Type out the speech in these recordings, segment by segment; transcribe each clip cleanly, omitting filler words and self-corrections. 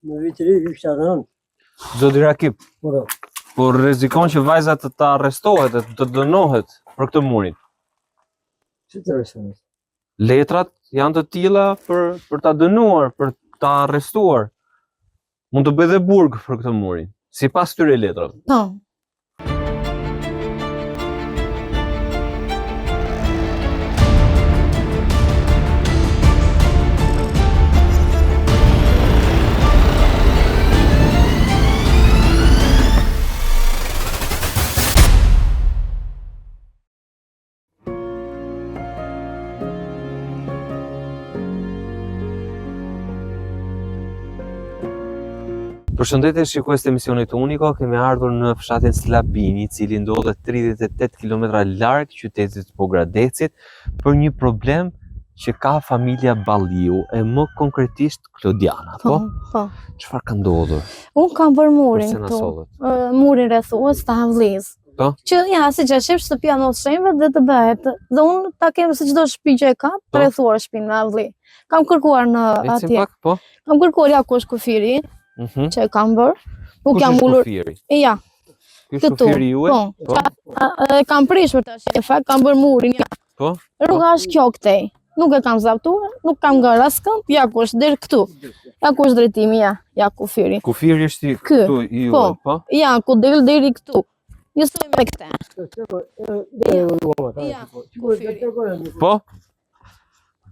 Në vitëri ishte dhënë. Zoti Rakip, Po. por rrezikon që vajza të arrestohet e të dënohet për këtë murin. Si të rësën? Letrat janë të tilla për ta dënuar, për ta arrestuar. Mund të bëj dhe burg për këtë murin, sipas këtyre letrave. Po. Përshëndetje shikues të emisionit Uniko, kemi ardhur në fshatin Slabini, i cili ndodhet 38 km larg qytetit Pogradecit, për një problem që ka familja Balliu, e më konkretisht Klodiana, po? Po. Çfarë ka ndodhur? Unë kam bërë murin Përse na këtu. sollet? Murin rrethues të havllis. Po? Që ja, si që shef shtëpia në shenjve dhe të bëhet. Dhe unë ta kem se çdo shtëpi që e ka, të rrethuar shtëpinë me havlli. Kam kërkuar në Ecim atje. pak, po? Kam kërkuar ja ku është kufiri, që e kam bërë. Nuk Kush jam është ulur. kufiri? Ja, Ky është këtu. kufiri juaj? Po. E kam prishur tash, në fakt kam bërë murin. Ja. Po? Rruga është kjo këtej. Nuk e kam zaptuar, nuk kam nga raskën, ja ku është deri këtu. Ja ku është drejtimi, ja kufiri. Kufiri është Ky, këtu i juaj, po? Ja, ku del deri këtu. Njësoj me këte. Ja, kufiri. Po?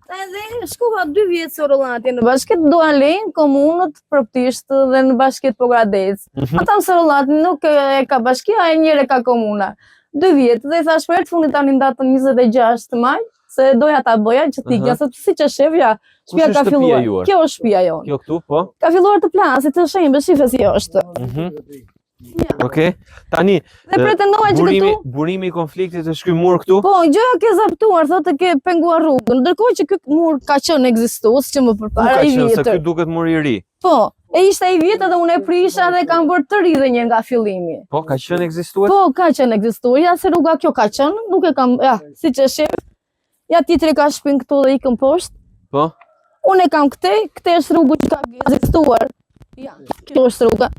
Edhe shkova 2 vjetë së Rollati në bashket doa lejnë komunët proptisht dhe në bashket Pogradec. Ata së Rollati nuk e ka bashkia, e njëre ka komuna. 2 vjetë dhe i thash për të fundit tani në datën 26 maj, se doja ta bëja që t'ikja, se si që shefja, shtëpia ka filluar. Kjo është shtëpia jonë. Kjo këtu, po? Ka filluar të plasit, të shenjë, shife si është. Okej. Tani, Dhe pretendoj që këtu... burimi i konfliktit është ky mur këtu? Po, gjëja ke zaptuar, thotë ke penguar rrugën. Ndërkohë që ky mur ka qenë ekzistues që më përpara i Se vjetër. ky duket muri i ri. Po, e ishte i vjetër dhe unë e prisha dhe kam bërë të ri dhe një nga fillimi. Po, ka qenë ekzistues? Po, ka qenë ekzistuar. Ja, se rruga kjo ka qenë, nuk e kam, ja, si që shef. Ja, tjetri ka shpinë këtu dhe ikën poshtë. Po? Unë e kam këte është rruga që ka ekzistuar. Ja, kjo është rruga.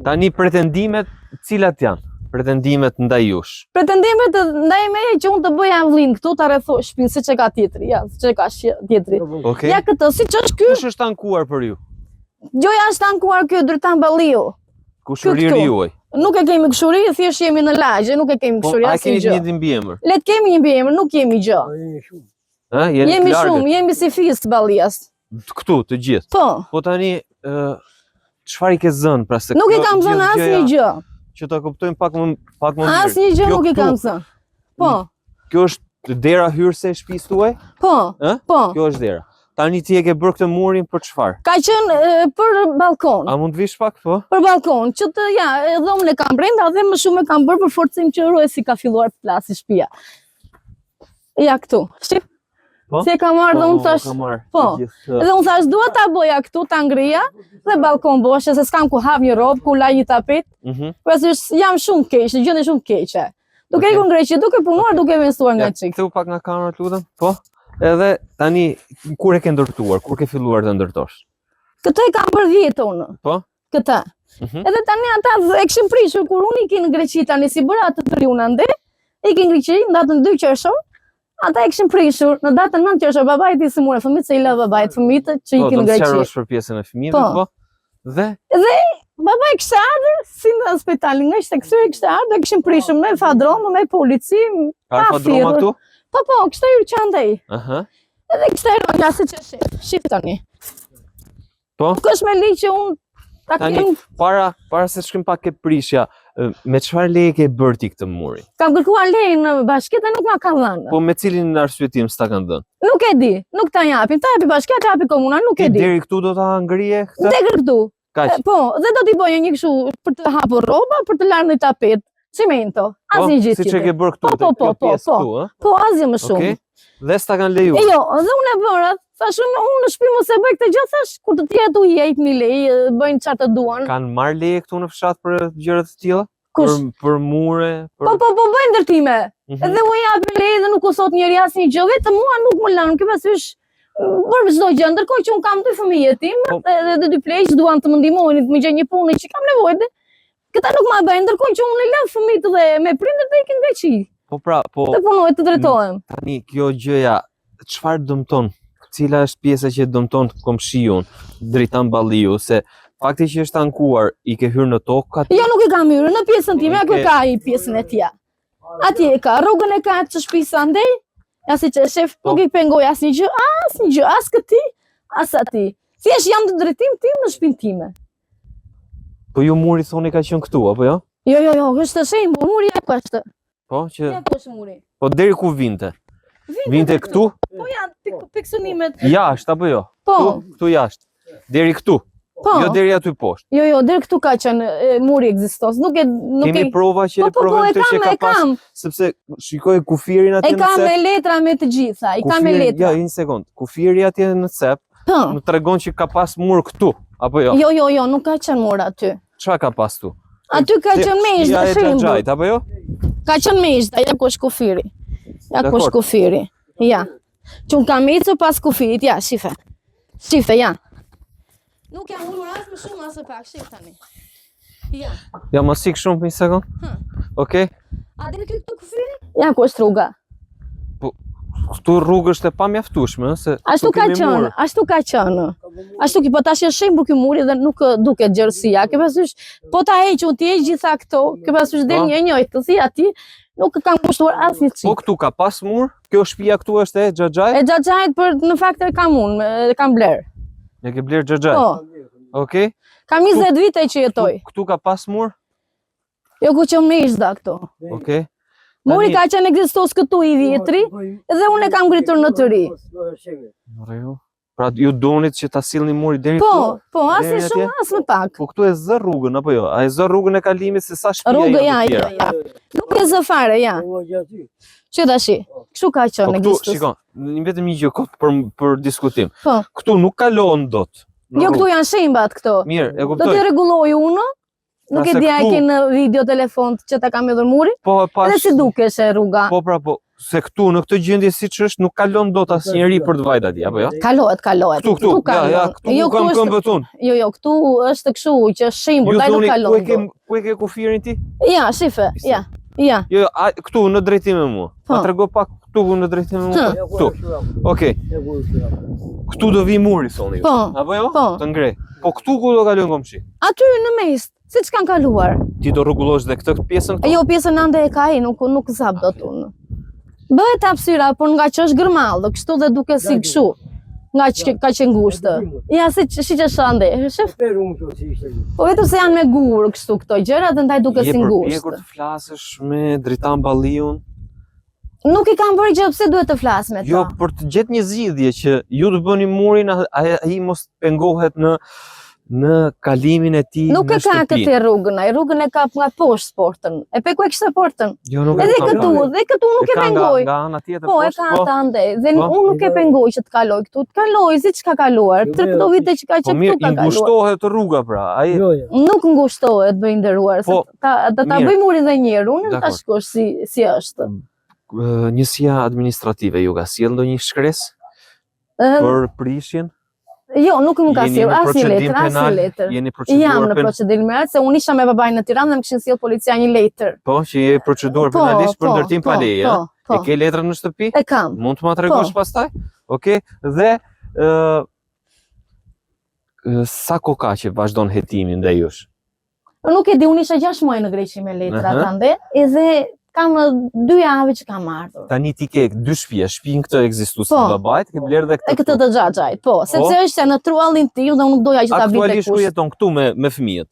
Tani pretendimet cilat janë? Pretendimet ndaj jush? Pretendimet ndaj meje që unë të bëja vllin këtu ta rrethoj shtëpinë siç e ka tjetri. Ja, siç e ka tjetri. Okej. Ja këtë, siç është ky. Kush është ankuar për ju? Gjoja është ankuar ky Drytan Balliu. Kushëriri juaj? Nuk e kemi këshuri, thjesht jemi në lagje, nuk e kemi Po, këshuri a asnjë keni gjë. një mbiemër? Le të kemi një mbiemër, nuk jemi gjë. Ë, Jemi shumë, jemi si fis të Ballias. Këtu të gjithë. Po. Po tani, çfarë i ke zënë pra se Nuk i kam zënë asnjë gjë. Që ta kuptojmë pak më mirë. Asnjë gjë nuk i kam zënë. Po. Kjo është dera hyrëse e shtëpisë tuaj? Po. Po. Kjo është dera. Tani ti e ke bërë këtë murin për çfarë? Ka qenë për balkon. A mund të vish pak po? Për balkon, që të ja, dhomën e kam brenda dhe më shumë e kam bërë për forcim që ruaj ka filluar të plasi shtëpia. Ja këtu. Shqip. Po? Si e kam marrë dhe unë thash. Po. Dhe unë thash dua ta bëja këtu, ta ngrija dhe balkon boshe, se s'kam ku hav një robë, ku laj një tapet. Pasi jam shumë keq, në gjendje shumë keqe. Duke ikur ngreqi, duke punuar, duke investuar nga çik. Këtu pak nga kamera lutem. Po. Edhe tani kur e ke ndërtuar, kur ke filluar të ndërtosh? Këtë e kam bërë vjetë unë. Po? Këtë. Edhe tani ata e kishin prishur kur unë ikin në Greqi tani si bëra atë të riuna ande. Ikin në Greqi në datën 2 qershor. Ata e kishin prishur në datën 9 qershor, babai i si morë fëmijët se i la babait fëmijët që ikin në Greqi. Po, do të sqarosh për pjesën e fëmijëve, po. Dhe babai kishte ardhur si në spital, nga ishte kthyer, kishte ardhur, kishin prishur me fadromë, me polici. Ka fadroma këtu? Po, kishte hyrë qandej. Aha. Edhe kishte hyrë nga siç e shef. Shif tani. Po? Nuk është me ligj që unë ta kem. Para se shkrim pak ke prishja, me çfarë leje ke bërë ti këtë murin? Kam kërkuar leje në bashkiet dhe nuk ma kanë dhënë. Po me cilin arsyetim s'ta kanë dhënë? Nuk e di, nuk ta japin. Ta japi bashkia, ta japi komuna, nuk e di. Deri këtu do ta ngrije këtë? Deri këtu. Kaq. Po, dhe do t'i bëjë një kështu për të hapur rroba, për të larë në tapet. Cimento, asnjë gjë tjetër. Siç e ke bërë këtu, po. Po, asgjë më shumë. Okej. Dhe s'ta kanë lejuar. Jo, dhe unë e bëra. Thash unë në shtëpi mos e bëj këtë gjë, thash kur të tjerët u jep një lejë, bëjnë çfarë të duan. Kanë marrë leje këtu në fshat për gjëra të tilla? Kush? Për mure, Po bëjnë ndërtime. Edhe u japin leje dhe nuk u thot njeri asnjë gjë, vetëm mua nuk më lan, kjo pasysh Për çdo gjë, ndërkohë që un kam 2 fëmijë tim, edhe 2 pleq duan të më ndihmojnë të më gjej një punë që kam nevojë. Këta nuk ma bëjnë, ndërkohë që unë i lëm fëmijët dhe me prindërit dhe ikin në Greqi. Po pra, po Të punoj, të drejtohem. tani kjo gjëja çfarë dëmton? Cila është pjesa që dëmton komshiun, Dritan Balliu, se fakti që është ankuar i ke hyrë në tokë aty? Jo, nuk e kam hyrë në pjesën time, ja ku e ka ai pjesën e tij. Atje e ka, rrugën e ka të shtëpisë andej. Ja si që shef nuk i pengoj asnjë gjë, as këti, as ati. Thjesht jam të drejtim tim në shtëpinë time. Po ju muri thoni ka qenë këtu, apo jo? Jo, është shembull, muri ja ku është. Po që Ja ku është muri. po deri ku vinte? Vinte këtu? Po ja, piksonimet. Jashtë apo jo? Po, Këtu jashtë. Deri këtu. po. Jo deri aty poshtë. Jo, deri këtu ka qenë muri ekzistos. Nuk Kemi prova që Po, provojmë të që ka e pas, kam. sepse shikoj kufirin atje E në kam cep. me letra me të gjitha, i kam me letra. Ja, një sekond. Kufiri atje në cep Po. më tregon që ka pas mur këtu, apo jo? Jo, nuk ka qenë mur aty. Çfarë ka pas tu? Aty ka qenë mezhda, Ja e shembull. xhaxhajt, apo jo? Ka qenë mezhda, ja ku është kufiri. Ja ku Dakor. është kufiri. Ja. Që unë kam ecur pas kufirit, ja, shife. Shife, ja. Nuk jam ullur as më shumë as më pak, shif tani. Ja. Ja, mos sik shumë një sekond. Okej. A dini këtu kufiri? Ja ku është rruga. Këtu rrugë është e pamjaftueshme, se Ashtu këtu ka kemi qenë, mur. ashtu ka qenë. Ashtu ki po tash është shembull ky muri dhe nuk duket gjerësia. Ke parasysh, po ta heq unë ti heq gjitha këto, ke parasysh del Po. një e njëjtë, si aty, nuk e kam kushtuar asnjë Po çik. këtu ka pas mur, kjo shtëpia këtu është e xhaxhajt, E xhaxhajt për në fakt e kam unë, e kam bler. e ke bler xhaxhajt. Po, Okej. kam 20 vite që jetoj. Këtu ka pas mur. Jo ku që mezhda këto. Okej. Muri ka qenë ekzistos këtu i vjetri dhe unë e kam ngritur në të ri. Në rregull. Pra ju donit që ta sillni muri deri Po, këtu. as Deri më shumë, atje? as më pak. Po këtu e zë rrugën apo jo? A e zë rrugën e kalimit se sa shtëpia Rrugë, janë të ja. tjera? Nuk e zë fare, ja. Që tashi, kështu ka Po qenë këtu, ekzistos. shikon, një vetëm një gjë për diskutim. Po. Këtu nuk kalon dot. në Jo, rrugë. këtu janë shembat këto. Mirë, e Do kuptoj. t'i rregulloj unë. Nuk e Nëse di a e këtu- ke në video telefon që ta kam hedhur muri. Po e pash. Edhe si dukesh e rruga. Po pra po, se këtu në këtë gjendje siç është nuk kalon dot asnjëri për të vajt atje, apo jo? Kalohet. Këtu, ja, këtu Jo, ku kam këtu këmbët unë. Jo, këtu është kështu që është shembull, Ju ai nuk thoni kalon. ku e ke kufirin ti? Ja, shife, ja. Ja. Jo, këtu në drejtim me mua. Po. Ma trego pak këtu në drejtim me mua. Këtu. Okej. Këtu do vi muri thoni ju. Po, Apo jo? po. Të ngrej. Po këtu ku do kalon komshi? Aty në mes, siç kanë kaluar. Ti do rregullosh dhe këtë pjesën këtu? Jo, pjesën ande e ka ai, nuk zap dot unë. Bëhet hapësira, por nga që është gërmallë, kështu dhe duke si kështu. Nga që ka qenë ngushtë. Ja, si që shande, shef? Po vetëm se janë me gurë kështu këto gjëra dhe ndaj duke si Je ngushtë. përpjekur të flasësh me Dritan Balliun? Nuk i kam bërë gjë, pse duhet të flas me ta? Jo, për të gjetë një zgjidhje që ju të bëni murin, ai mos pengohet në kalimin e tij Nuk në e ka shtëpi. këtë rrugën, ai rrugën e ka nga poshtë portën. E pe ku e kishte portën? Jo, nuk e Edhe kam këtu, plan. dhe këtu nuk e ka pengoj. nga ana tjetër Po, e poshtë, ka ata ande. Dhe Po. unë nuk e pengoj që të kaloj këtu. Të kaloj, si që ka kaluar. Tër këto vite që ka Po që mirë, këtu ka i kaluar. ngushtohet rruga pra. Ai Nuk ngushtohet, bëj nderuar. Po, Ta mirë. bëj murin dhe një herë, unë ta Dakor. shkosh si është. njësia administrative ju ka sjell ndonjë shkresë Ë, për prishjen? Jo, nuk më ka Jeni sjell në as një procedim letër, as një penal? letër. Jeni Jam proceduar në procedimin penal, se unë isha me babain në Tiranë dhe më kishin sjell policia një letër. Po, që je proceduar penalisht për ndërtim pa leje, ëh? Po, E ke letrën në shtëpi? e kam. Mund të ma tregosh pastaj? Okej. Dhe sa kohë ka që vazhdon hetimin ndaj jush? Nuk e di, unë isha 6 muaj në Greqi me letra Aha. atande, edhe kam 2 javë që kam ardhur. Tani ti ke 2 shtëpi, shtëpinë këtë ekzistuese Po. të babait, ke bler dhe E këtë të xhaxhajt, po, sepse është në truallin tim dhe unë nuk doja që ta vite Aktualisht ku kush. jeton këtu me fëmijët?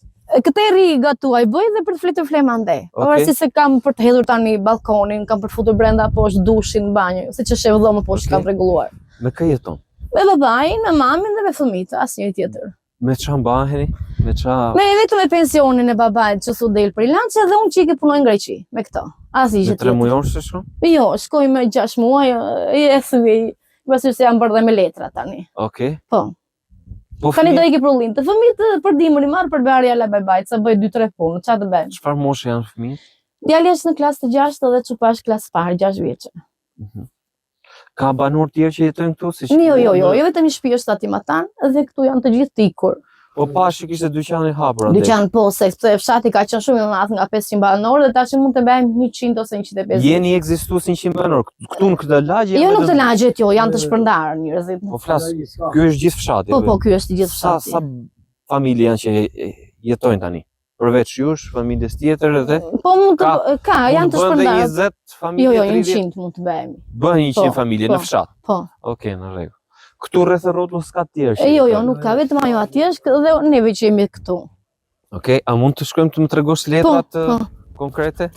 Këtë e ri gatuaj bëj dhe për të flitur flem ande. Okej. Si se kam për të hedhur tani balkonin, kam për të futur brenda poshtë dushin, banjë, siç është e vëllë poshtë Okej. kam rregulluar. Me kë jeton? Me babain, me mamin dhe me fëmijët, asnjëri tjetër. Me ç'a mbaheni? Me ç'a Me vetëm me pensionin e babait që su del për lançe dhe unë çike punoj në Greqi me këto. Asnjë me gjë 3 tjetër. mujosh se shumë? Jo, shkoj me 6 muaj, e thëvi, pasi se jam bërë dhe me letra tani. Okej. Po. Po Tani do fëmijë, iki prullin. Të fëmijët për dimër i marr për bërja la babait, sa bëj 2-3 punë, çfarë të bëj? çfarë moshe janë fëmijët? Djali është në klasë të 6 dhe çupash klasë parë, 6 vjeçë. Ka banor tjerë që jetojnë këtu? Si Jo, vetëm një shtëpi është aty matan dhe këtu janë të gjithë ikur. Po pash që kishte dyqane hapur atë. Dyqan po, se fshati ka qenë shumë i madh nga 500 banor dhe tash mund të bëjmë 100 ose 150. Jeni ekzistues 100 banor. Këtu në këtë lagje Jo, nuk të lagjet jo, janë të shpërndarë njerëzit. Po flas, ky është gjithë fshati. Po, ky është gjithë fshati. Sa familje janë që jetojnë tani? Përveç jush, familjes tjetër edhe? Po mund të janë të shpërndarë. Bën 20 familje, Jo, 30? 100 mund të bëjmë. Bën 100 familje në fshat? Po. Okej, në rregull. Këtu rreth rrotull s'ka tjerë që Jo, nuk ka, vetëm ajo atje është dhe neve që jemi këtu. Okej, a mund të shkojmë të më tregosh letrat konkrete?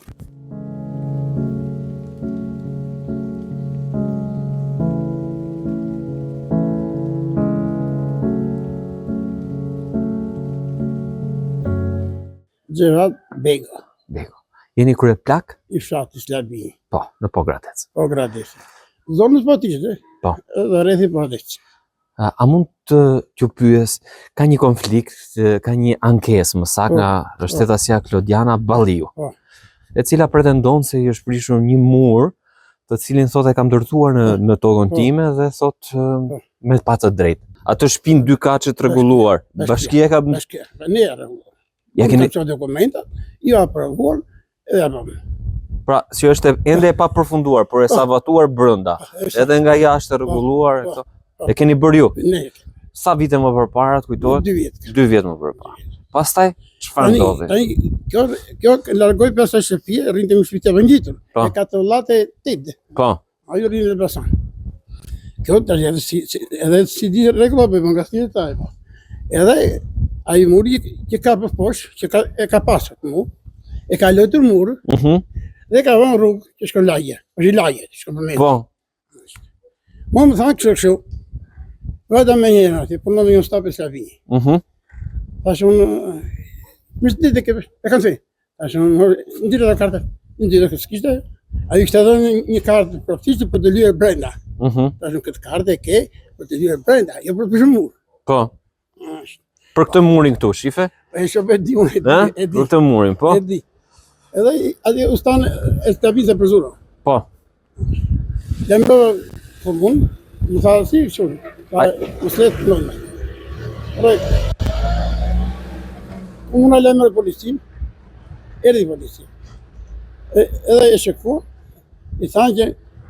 Gjerat Bega, Bego. Jeni krye plak? I fshatit Slabi, Po, në Pogradec. Pogradec. Zonës po t'ishte, Po. Dhe rrethi po t'ishte. A mund të t'ju pyes, ka një konflikt, ka një ankesë më saktë nga mbështetësja Klodiana Balliu, Po. e cila pretendon se i është prishur një mur, të cilin thotë e kam ndërtuar në tokën time dhe thotë me pa të drejtë. Atë shtëpinë 2 kaçe të rregulluar. Bashkia ka Bashkia, ne e rregulluar. ja keni Këto dokumenta, jo aprovuar, edhe apo. pra, si është ende e papërfunduar, por e savatuar brenda, edhe nga jashtë e rregulluar e këto. E keni bërë ju? Ne, Sa vite më përpara, të kujtohet? 2 vjet. 2 vjet më përpara. Pastaj çfarë ndodhi? Tani, kjo largoi pas asaj shtëpie, rrinte në shtëpi të venditur. Po. E ka të vllate tid. Po. Ajo rrinë në Besan. Kjo tash edhe si di rregulla bëjmë nga shtëpia e tij. Edhe ai muri që ka për poshtë, që e ka pasur mu, e ka lëtur mur dhe ka vënë rrugë që shkon lagje. Është lagje, shkon për me. Po. Mo më thanë kështu. Vada me njëra, ti punon në një stapë Slavi. Tash unë më ditë që e kanë thënë. Tash unë ndira la karta, ndira që s'kishte. Ai kishte dhënë një kartë profesionale për të lyer brenda. Tash unë këtë kartë e ke për të lyer brenda, jo për të mur. Po. Për këtë murin këtu, shife? E shoh di unë e di. Për këtë murin, po? E di. Edhe aty ustan e stabiliza për zuro. Po. Jam po mund, më tha si kështu. Më slet nëna. Unë lëmë policin, erdhi policia. Edhe e shëku, i thanë që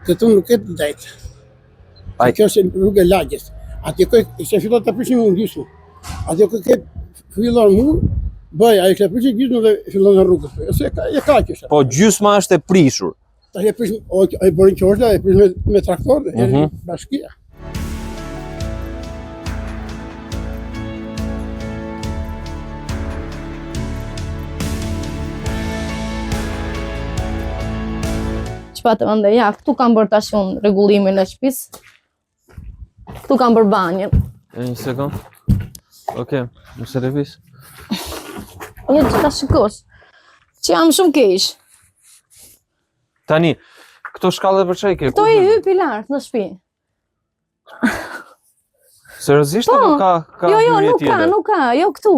këtu nuk e të drejtë. Kjo është rrugë e lagjes. Atje kështë e fillon të prishin në gjysmë. Atje kështë fillon mur, bëj, a i kështë e prishin gjysmë dhe fillon në rrugës. Ose e ka kështë. Po gjysma është e prishur. Ta e prishin, e bërin qoshda, e prishin me traktor, e bashkia. Çfarë ande, ja, këtu kam bërë tash unë rregullimin e shtëpisë. Këtu kam bërë banjën. Një sekond. Okej, më së revis. Jo, ta shikosh. Që jam shumë keq. Tani, këto shkallë për çaj ke? Këto i hypi lart në shtëpi. Seriozisht apo ka Jo, hyrje nuk tjetër? nuk ka, jo këtu.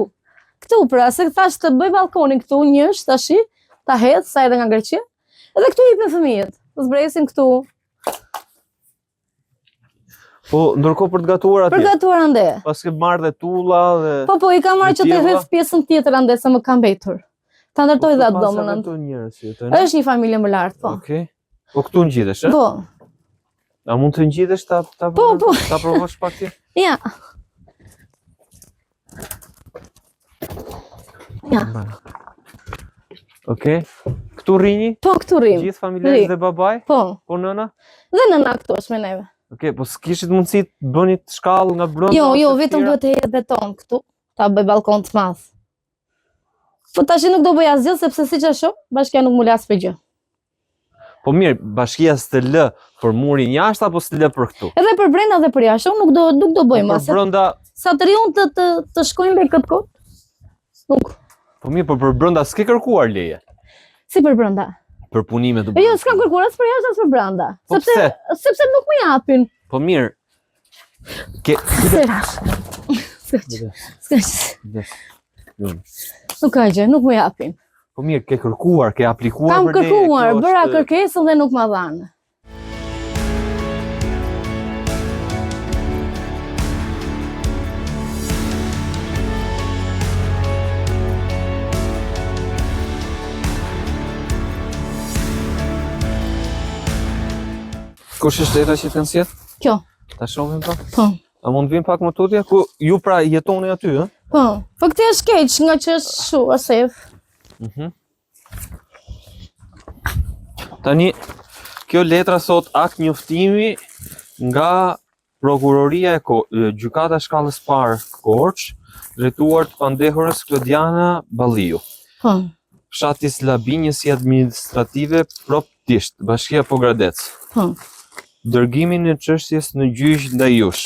Këtu pra, se thash të bëj balkonin këtu njësh tashi, ta hedh sa edhe nga Greqia. Edhe këtu hipin fëmijët. Të zbresin këtu. Po, ndërkohë për të gatuar atje. Për gatuar ande. Pas ke marrë dhe tulla dhe Po, i kam marrë që të hedh pjesën tjetër ande se më ka mbetur. Ta ndërtoj dhe atë domën ande. Këtu njerëz që jetojnë. Është një familje më lart, po. Okej. Po këtu ngjitesh, Po. A mund të ngjitesh ta Po. ta provosh pak ti? Ja. Ja. Okej. Këtu rrini? Po, këtu rrim. Gjithë familjarët dhe babaj? Po. Po nëna? Dhe nëna këtu është me neve. Okej, po s'kishit mundësi të bënit shkallë nga brenda? Jo, vetëm duhet të hedh beton këtu. Ta bëj balkon të madh. Po tash nuk do bëj asgjë sepse siç e shoh, bashkia nuk më las për gjë. Po mirë, bashkia s'të lë për murin jashtë apo s'të lë për këtu? Edhe për brenda dhe për jashtë, nuk do bëjmë Për brenda, sa të riun të shkojnë me këtë kohë. Nuk. po mirë, po për brenda s'ke kërkuar leje Si për brenda? për punime të Jo, s'kam kërkuar as për jashtë as për brenda. Po pse? Sepse nuk më japin. Po mirë. Ke Serash. Nuk ka gjë, nuk më japin. Po mirë, ke kërkuar, ke aplikuar Kam për leje. kërkuar, kjo bëra është- kërkesën dhe nuk ma dhanë. Kush është letra që kanë sjell? Kjo. Ta shohim pa. Po. A mund vim pak më tutje? Ku ju pra jetoni aty, ë? Po. Po këtë është keq nga që është shu, safe. Tani, kjo letra thot akt njoftimi nga Prokuroria e Gjykata shkallës parë Korç, drejtuar të pandehurës Klodiana Balliu. Po. Fshati Slabinjësi administrative proptisht, Bashkia Pogradec. Po. Dërgimin e çështjes në gjyq ndaj jush.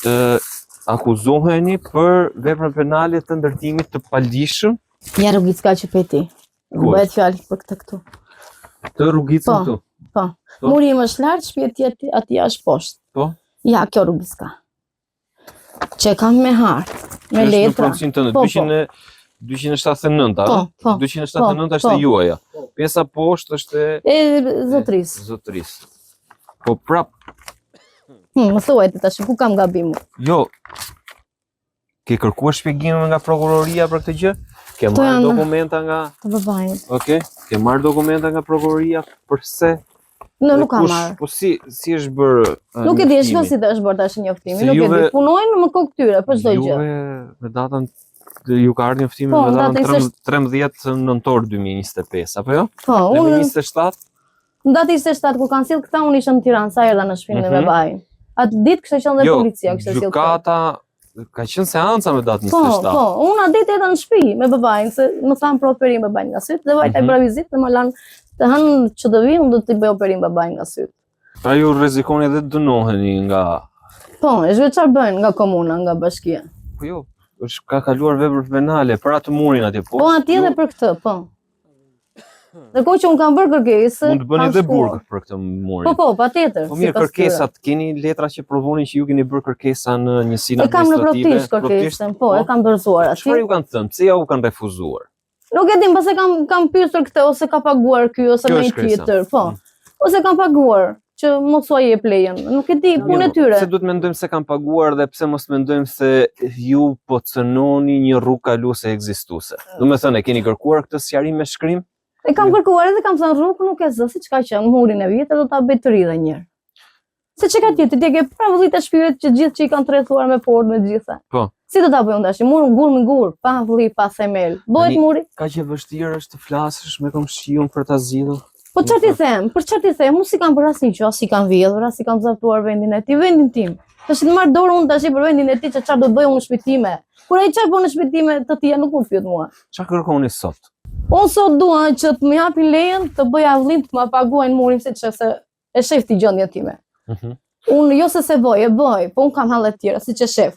Të akuzoheni për veprën penale të ndërtimit të paldishëm Ja Rrugicka që peti. Ku Bëhet fjalë për këtë këtu. të rrugicën Po. këtu. Po. Po. Muri më është lart, shtëpia aty është poshtë. Po. Ja, kjo Rrugicka. Që kam me hartë, me Është në letra. pronësinë tënde, Po, 279, a? Po, po. 279 është po. e juaja. Pjesa poshtë është E zotris. zotris. Po prap, Më thuaj ti tash ku kam gabim. jo. Ke kërkuar shpjegime nga prokuroria për këtë gjë? Ke Këto marrë janë- dokumenta nga, Të babait. okay? Ke marrë dokumenta nga prokuroria përse? Nuk kam Kush- marrë. Po si është bërë? Nuk e di, njoftimi? shko si të është bërë tash njoftimi, Se nuk e di. juve- Punojnë më kokë këtyre për çdo gjë. Juve me datën ju ka ardhur njoftimi Po, me datën datën 13 nëntor 2025, apo jo? Po, Dhe me unë 27 në datë 27 kur kanë sjell këta, unë isha në Tiranë, sa erdha në shtëpinë e Mhm. babain. Atë ditë kishte qenë dhe jo, policia, kishte sjell këta. gjykata ka qenë seanca me datën Po, 27. po, unë atë ditë erdha në shtëpi me babain, se më thanë për operim babain nga syt, dhe vajta Mhm. bëra vizitë dhe më lanë të hënë që të vi, unë do të bëj operim babain nga syt. Pra ju rrezikoni edhe të dënoheni nga Po, e çfarë bëjnë nga komuna, nga bashkia. po jo, është ka kaluar vepër penale për atë murin atje Po, atje edhe për këtë, po. Ndërkohë që unë kam bërë kërkesë, mund të bëni kam edhe shkuar. burg për këtë murin. Po, po, patjetër. Po si mirë, pas tyre. kërkesat, keni letra që provonin që ju keni bërë kërkesa në njësinë E kam në administrative? proptisht kërkesën, po, e kam dorëzuar aty. Çfarë ju kanë thënë? Pse ja u kanë refuzuar? Nuk e dim, pse kam pyetur këtë ose ka paguar ky ose Kjo me një është kresa. tjetër, po. Ose kam paguar që mos ua jep lejen. Nuk e di, punë e tyre. Pse duhet mendojmë se kanë paguar dhe pse mos mendojmë se ju po cënoni një rrugë kaluese ekzistuese? Do të thënë, e keni kërkuar këtë sqarim me shkrim? E kam kërkuar edhe kam thënë rrugë nuk e zë, siç ka qenë murin e vjetër do ta bëj të ri edhe një herë. Se çka ka tjetër, ti ke pravullit e shpiret që gjithë që i kanë trethuar me fort me gjitha. Po. Si do ta bëjmë tash? Mur gur me gur, pa vëlli, pa themel. Bëhet Tani- muri. Ka që vështirë është të flasësh me komshiun për ta zgjidhur. Po çfarë ti them? Për çfarë ti them? Unë si kam bërë asnjë gjë, si kam vjedhur, as si kam zatuar vendin e tij, vendin tim. Tash të marr dorë unë tash për vendin e tij që çfarë do bëj unë në shpëtime. Kur ai çfarë bën në shpëtime të tija nuk më pyet mua. Çfarë kërkoni sot? Unë sot dua që të më japin lejen të bëj avllim të më paguajnë murin siç se e shef ti gjendjen time. Unë jo se bëj, e bëj, po unë kam halle të tjera siç e shef.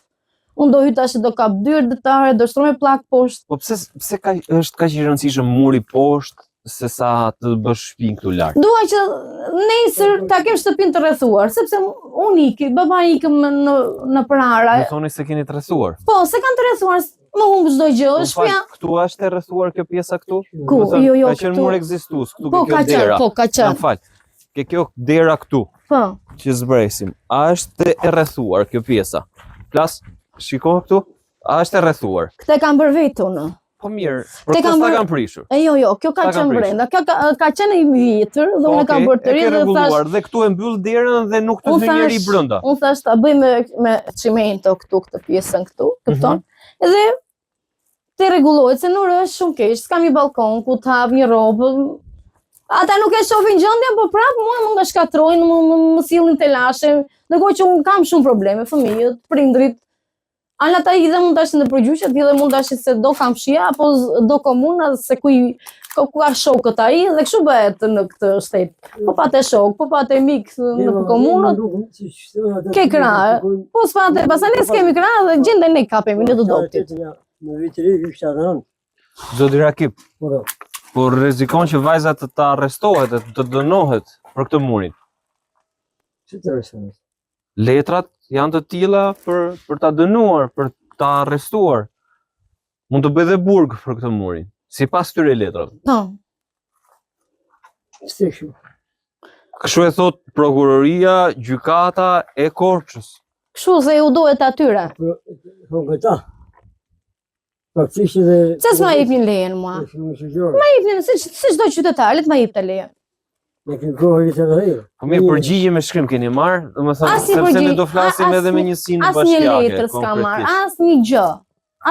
Unë do hyj tash do kap dyrë detare, do shtruaj plak poshtë. Po pse është kaq i rëndësishëm muri poshtë se sa të bësh shtëpi këtu lart? Dua që nesër ta kem shtëpinë të rrethuar, sepse unë iki, baba ikëm në prara. Do thoni se keni të rrethuar. Po, se kanë të rrethuar, më humb çdo gjë, Po, shtëpia. këtu është e rrethuar kjo pjesa këtu? Ku? Do thënë, Jo, Ka qenë këtu. mur ekzistues, këtu Po ke kjo ka dera. qenë, po ka Më qenë. fal. Ke kjo dera këtu Po. që zbresim. A është e rrethuar kjo pjesa? Plas, shiko këtu. A është e rrethuar? Këtë e kam bërë vetë unë. Po mirë, Te për kam ta bërë- kanë prishur. Jo, kjo ka Sa kam qenë prishur? brenda. Kjo ka qenë i vjetër dhe unë e kam bërë të ri e ke dhe thash, rregulluar dhe këtu e mbyll derën dhe nuk të Unë hyn njeri thash- brenda. unë thash ta bëj me çimento këtu këtë pjesën këtu, kupton? Edhe te rregullohet se nuk është shumë keq, s'kam një balkon ku të hap një robë. Ata nuk e shohin gjendjen, po prapë mua më nga shkatrojnë, më sillin telashe, ndërkohë që unë kam shumë probleme, fëmijët, prindrit. Ala ta i dhe mund tash në përgjyshe, ti dhe mund tash se do kam shia, apo do komuna, se ku ka shokët ai, dhe kështu bëhet në këtë shtet. Po pa të shok, po pa të mik në komunët, ke krahë. Po s'pate, pastaj ne s'kemi krahë dhe gjenden ne kapemi në të doptit. Në vitëri hysh atë Zoti Rakip, po. po rrezikon që vajza të ta arrestohet, të dënohet për këtë murin. Si të rësën? Letrat janë të tilla për ta dënuar, për ta arrestuar. Mund të bëj dhe burg për këtë murin, sipas këtyre letrave. Po. Së kështu. Kështu e thot prokuroria, gjykata e Korçës. Kështu se ju duhet atyre. Po këta. Praktikisht edhe... Pse s'ma jepnin lejen mua? Ma jepnin si çdo qytetar, le të ma jep të lejen. Ne kemi kohë i të rëjë. Po mirë, përgjigje me shkrim keni marrë, domethënë As i sepse ne përgjigje, do flasim edhe me njësinë bashkiake. Asnjë letër s'ka marrë, asnjë gjë.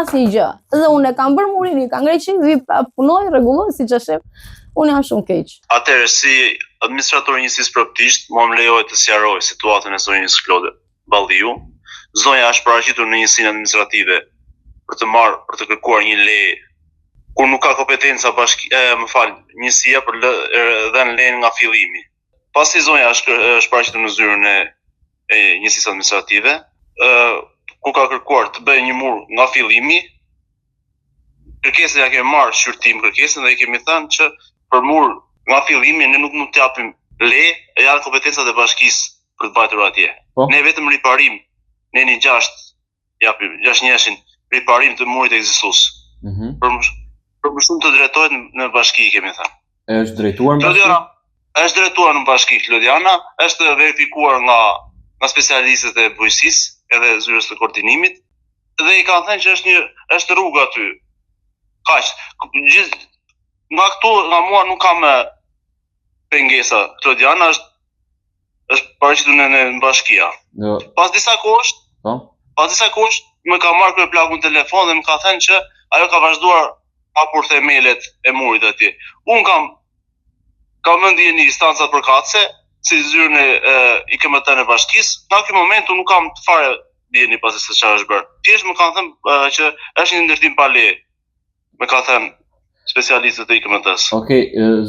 Asnjë gjë. Dhe unë e kam bërë murin, i ka ngreqi, vi punoj, rregulloj siç e shef. Unë jam shumë keq. Atëherë, si administrator i njësisë proptisht, mua më lejohet të sqaroj situatën e zonjës Klode Balliu. Zonja është paraqitur në njësinë administrative për të kërkuar një leje kur nuk ka kompetenca njësia për dhënë lejen nga fillimi. Pasi zonja është paraqitur në zyrën e njësisë administrative, ku ka kërkuar të bëjë një mur nga fillimi, kërkesën ja kemi marrë shqyrtim kërkesën dhe i kemi thënë që për mur nga fillimi ne nuk mund të japim leje, janë kompetencat e bashkisë për të vajtur atje. Ne vetëm riparim, ne një 6 njëshin riparim të murit ekzistues. Për më shumë të drejtohet në bashki, kemi thënë. Është drejtuar në bashki? Është drejtuar në bashki Klodiana, është verifikuar nga specialistët e bujqësisë edhe zyrës të koordinimit, dhe i kanë thënë që është rrugë aty. Kaq. Nga këtu, nga mua nuk kam pengesa. Klodiana është paraqitur në bashkia. Pas disa kohësh, më ka marrë kryeplaku në telefon dhe më ka thënë që ajo ka vazhduar hapur themelet e murit atje. Unë kam mendje një instancat përkatëse, si zyrën e IKMT në bashkisë. Në ky moment unë nuk kam fare dieni pasi se çfarë është bërë. Thjesht më kanë thënë që është një ndërtim pa leje. Më ka thënë specialistët e IKMT-s. Okej,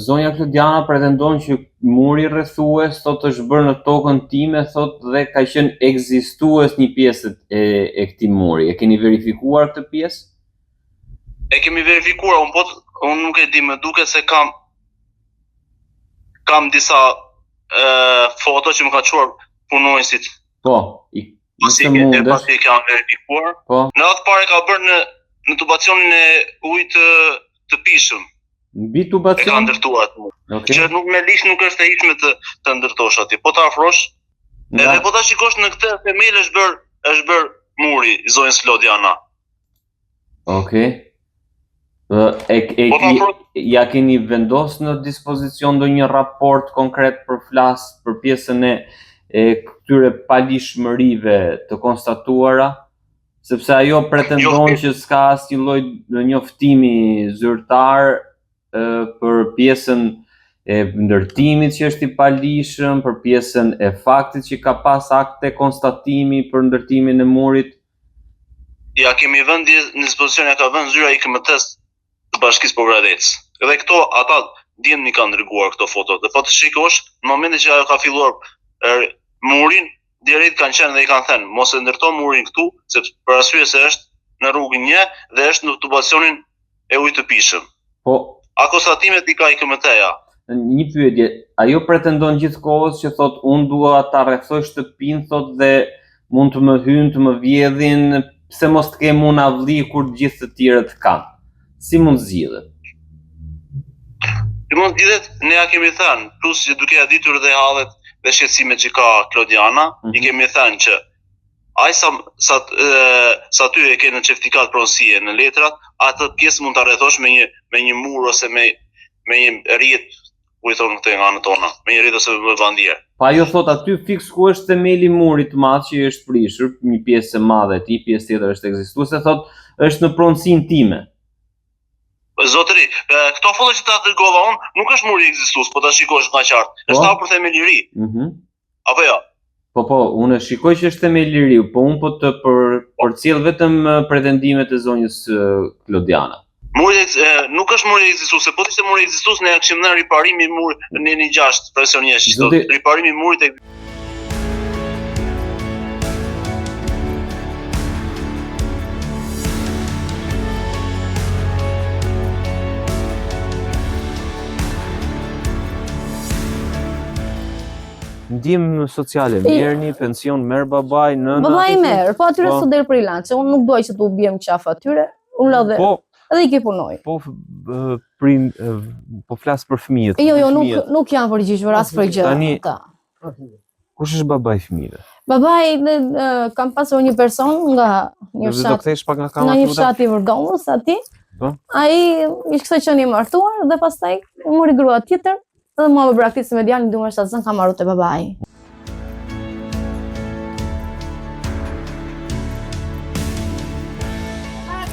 zonja Klodiana pretendon që muri rrethues thot është bërë në tokën time, thot dhe ka qenë ekzistues një pjesë e këtij muri. E keni verifikuar këtë pjesë? E kemi verifikuar, unë nuk e di, më duket se kam disa foto që më ka çuar punonësit. Po, pasi e kam verifikuar. Po. Në atë parë ka bërë në tubacionin e ujit të pishëm. Mbi tubacion? E ka ndërtuar atë. Okay. Që nuk me lish nuk është e ishme të ndërtosh atje. Po ta afrosh, edhe po ta shikosh në këtë themel është bërë muri i zonjës Klodiana. Okej. Ja keni vendos në dispozicion ndonjë raport konkret për pjesën e këtyre palishmërive të konstatuara, sepse ajo pretendon që s'ka asnjë lloj njoftimi zyrtar për pjesën e ndërtimit që është i palishëm, për pjesën e faktit që ka pas akte konstatimi për ndërtimin e murit. Ja kemi vënë në dispozicion, ja ka vënë zyra IKMT-s të bashkisë Pogradecës. Edhe këto ata diem i kanë dërguar këto foto. Dhe po të shikosh, në momentin që ajo ka filluar murin, direkt kanë qenë dhe i kanë thënë, mos e ndërto murin këtu, sepse për arsye se është në rrugën 1 dhe është në tubacionin e ujit të pishëm. Po, a konstatimet i ka IKMT-ja. Një pyetje, ajo pretendon gjithkohës që thot unë dua ta rrethoj shtëpinë, thot dhe mund të më hyjnë, të më vjedhin, pse mos të kem unë avlli kur gjithë të tjerët kanë. Si mund zgjidhet? Mund zgjidhet, ne ja kemi thënë, plus që duke ja ditur dhe hallet dhe shqetësimet që ka Klodiana, i kemi thënë që ai sa ty e ke në certifikat pronësie në letrat, atë pjesë mund ta rrethosh me një mur ose me një rrjet, ku i thonë këto nga anët tona, me një rrjet ose me bandier. Pa ajo thot aty fiks ku është themeli i murit të madh që është prishur, një pjesë e madhe e tij, pjesë tjetër është ekzistuese, thot është në pronësinë time. Zotëri, këto foto që ta dërgova unë nuk është muri ekzistues, po ta shikosh nga qartë. Është hapur themeli i ri. Apo jo? Po, unë shikoj që është themeli i ri, po unë po të përcjell vetëm pretendimet e zonjës Klodiana. Nuk është muri ekzistues, po ishte muri ekzistues, ne kishim dhënë riparimi i murit në 1/6 presionisht. Riparimi i murit Ndihmë sociale, merrni pension, merr babai, nëna. Babai merr, po atyre s'u der për ilaç, unë nuk doj që t'u bjem qaf atyre, unë lodhe. Edhe i ke punoj. Po flas për fëmijët. Jo, nuk janë përgjigjur as për gjë. Tani, kush është babai i fëmijëve? Babai kam pasur një person nga një fshat i Vërgomës aty. Ai ishte kësaj qenë i martuar dhe pastaj mori grua tjetër Dhe mua më braktisë me djalin, duam shtatzën kam marrë te babai.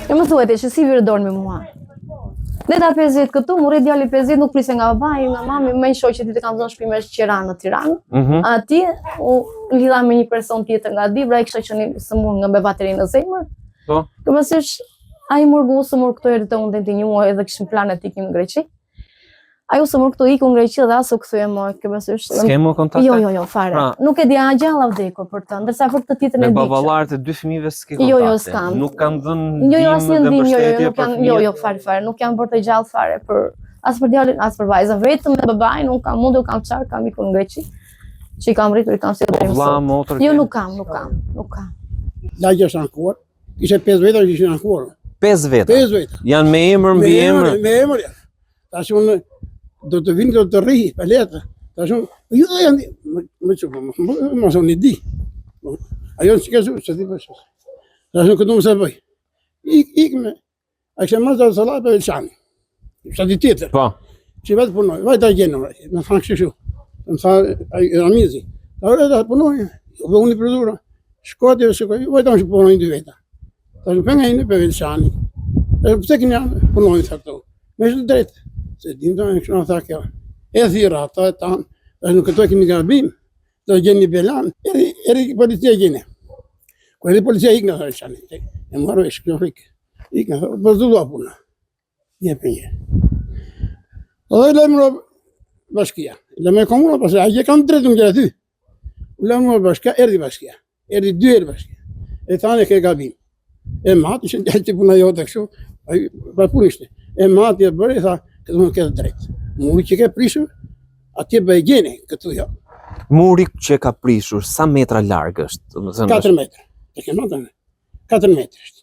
E më thuajte që si virë dorë me mua. Deta 50 këtu, mu rrit djali 50, nuk priste nga babai, nga mami, me një shoqet i kam zonë shpi me Qiranë në Tiranë. Atje u lidha me një person tjetër nga Dibra, ai kishte qenë sëmur nga bebateri në zemër. Po. Këpësish, ai murgu sëmur këto herë të unë të një muaj edhe kishim planet të ikim në Greqi. Ai u sëmur këto iku në Greqi dhe as u kthye më, këpësish. S'ke më kontakte? Jo, fare. Pra, nuk e di a gjalla vdekur për të, ndërsa për të tjetrën e me di. baballarët e 2 fëmijëve s'ke kontakte. Jo, s'kam. Nuk kanë dhënë Jo, asnjë ndihmë dhe ndihmë, mbështetje për fëmijët. jo, fare, nuk janë bërë të gjallë fare për as për djalin, as për vajzën, vetëm me babain, unë kam mundur, kam çar, kam ikur në Greqi, që i kam rritur, i kam sjellur deri më Vlla, sot. motër. Jo, nuk kam. Lagja është ankuar, kishe 5 veta që ishin ankuar. 5 veta. 5 veta. Janë me emër mbi emër. Me emër, ja. Tash unë do të vinë, do të rrihi, për letë. Tash unë, jo dhe janë, më që, më sonë i di. Ajo në që ka zhurë, që ti përshë. Tash unë këtë më se bëj. Ik me, a kështë mësë dhe salat për Elshani. Shati tjetër. Po. Që vetë punoj, vajta i gjenë, me thanë kështë shu. Më tha, Ramizi. Ta ore da punoj, dhe unë i përdura. Shkoti dhe shkoj, vajta më që punoj 2 veta. Ta që penga inë për Elshani. Pëse kënë janë, punoj, tha këto. Me shtë drejtë. Se dim të me kështë në tha kjo. E thira, ta e tanë, dhe në këto e kemi garbim, dhe gjeni një belan, eri policia gjeni. Ko eri policia ik në thë Elshani. E marrë e shkjo frikë. Ik në thë, përdua puna. Një për një. Dhe lëmëro bashkia. Lëmëro komuna, pasë a që kam drejtë në gjera ty. Lëmëro bashkia, erdi bashkia. Erdi 2 herë bashkia. E thanë e ke gabim. E matë, ishë në që puna jote kështu, pra punishte. E matë e bërë, e tha, këtë më këtë drejtë. Muri që ke prishur, atje bëj gjeni, këtu jo. Muri që ka prishur, sa metra largë është? 4 metra. E ke matë në? 4 metra është.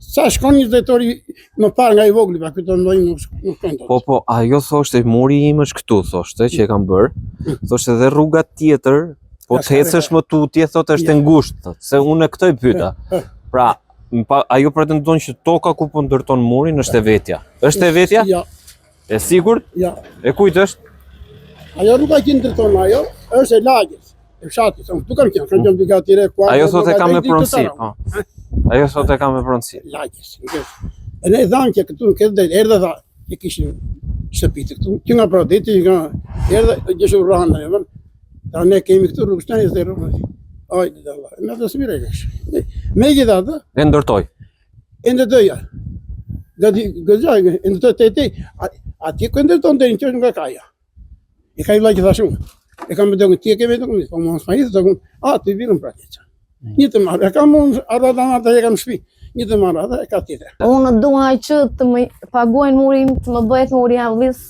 Sa shkon një drejtori më parë nga i vogli, pa këtë ndojnë nuk këndo. Po, ajo thoshte, muri im është këtu, thoshte, që e kam bërë. Thoshte dhe rruga tjetër, po të hecësh më tutje, thotë është e ngushtë, se unë e këtë i pyeta. Pra, ajo pretendon që toka ku po ndërton murin është e vetja. Është e vetja? Ja. E sigurt? Ja. E kujt është? Ajo rruga që ndërton ajo, është e lagjes, e fshatit, tu kam qenë bika tjere, ajo thotë e kam me pronësi, po. Ajo thotë e kam me pronësi. Lagjes, e ne dhamë që këtu në këtë dhejtë, erdhe tha, që kishin shtëpitë këtu, që nga proditi, që nga erdhe, gjëshu rranë, ta ne kemi këtu rrugë shtani, dhe rrugë, ajde dhe Allah, me të smire kështë. Me i gjitha dhe, E ndërtoj. e ndërtoja, gëzaj, e ndërtoj të ati ku ndërton të një qështë nga kaja. E ka i vlaj që tha shumë, e kam me dëgën, ti e keme dëgën, po më nësë ma hitë të dëgën, ti virën pra qëtë. Një të marrë, e kam unë arrata marrë, e kam shpi, një të marrë, e ka tjetër. Unë duaj që të më paguajnë murin, të më bëhet muri avlis,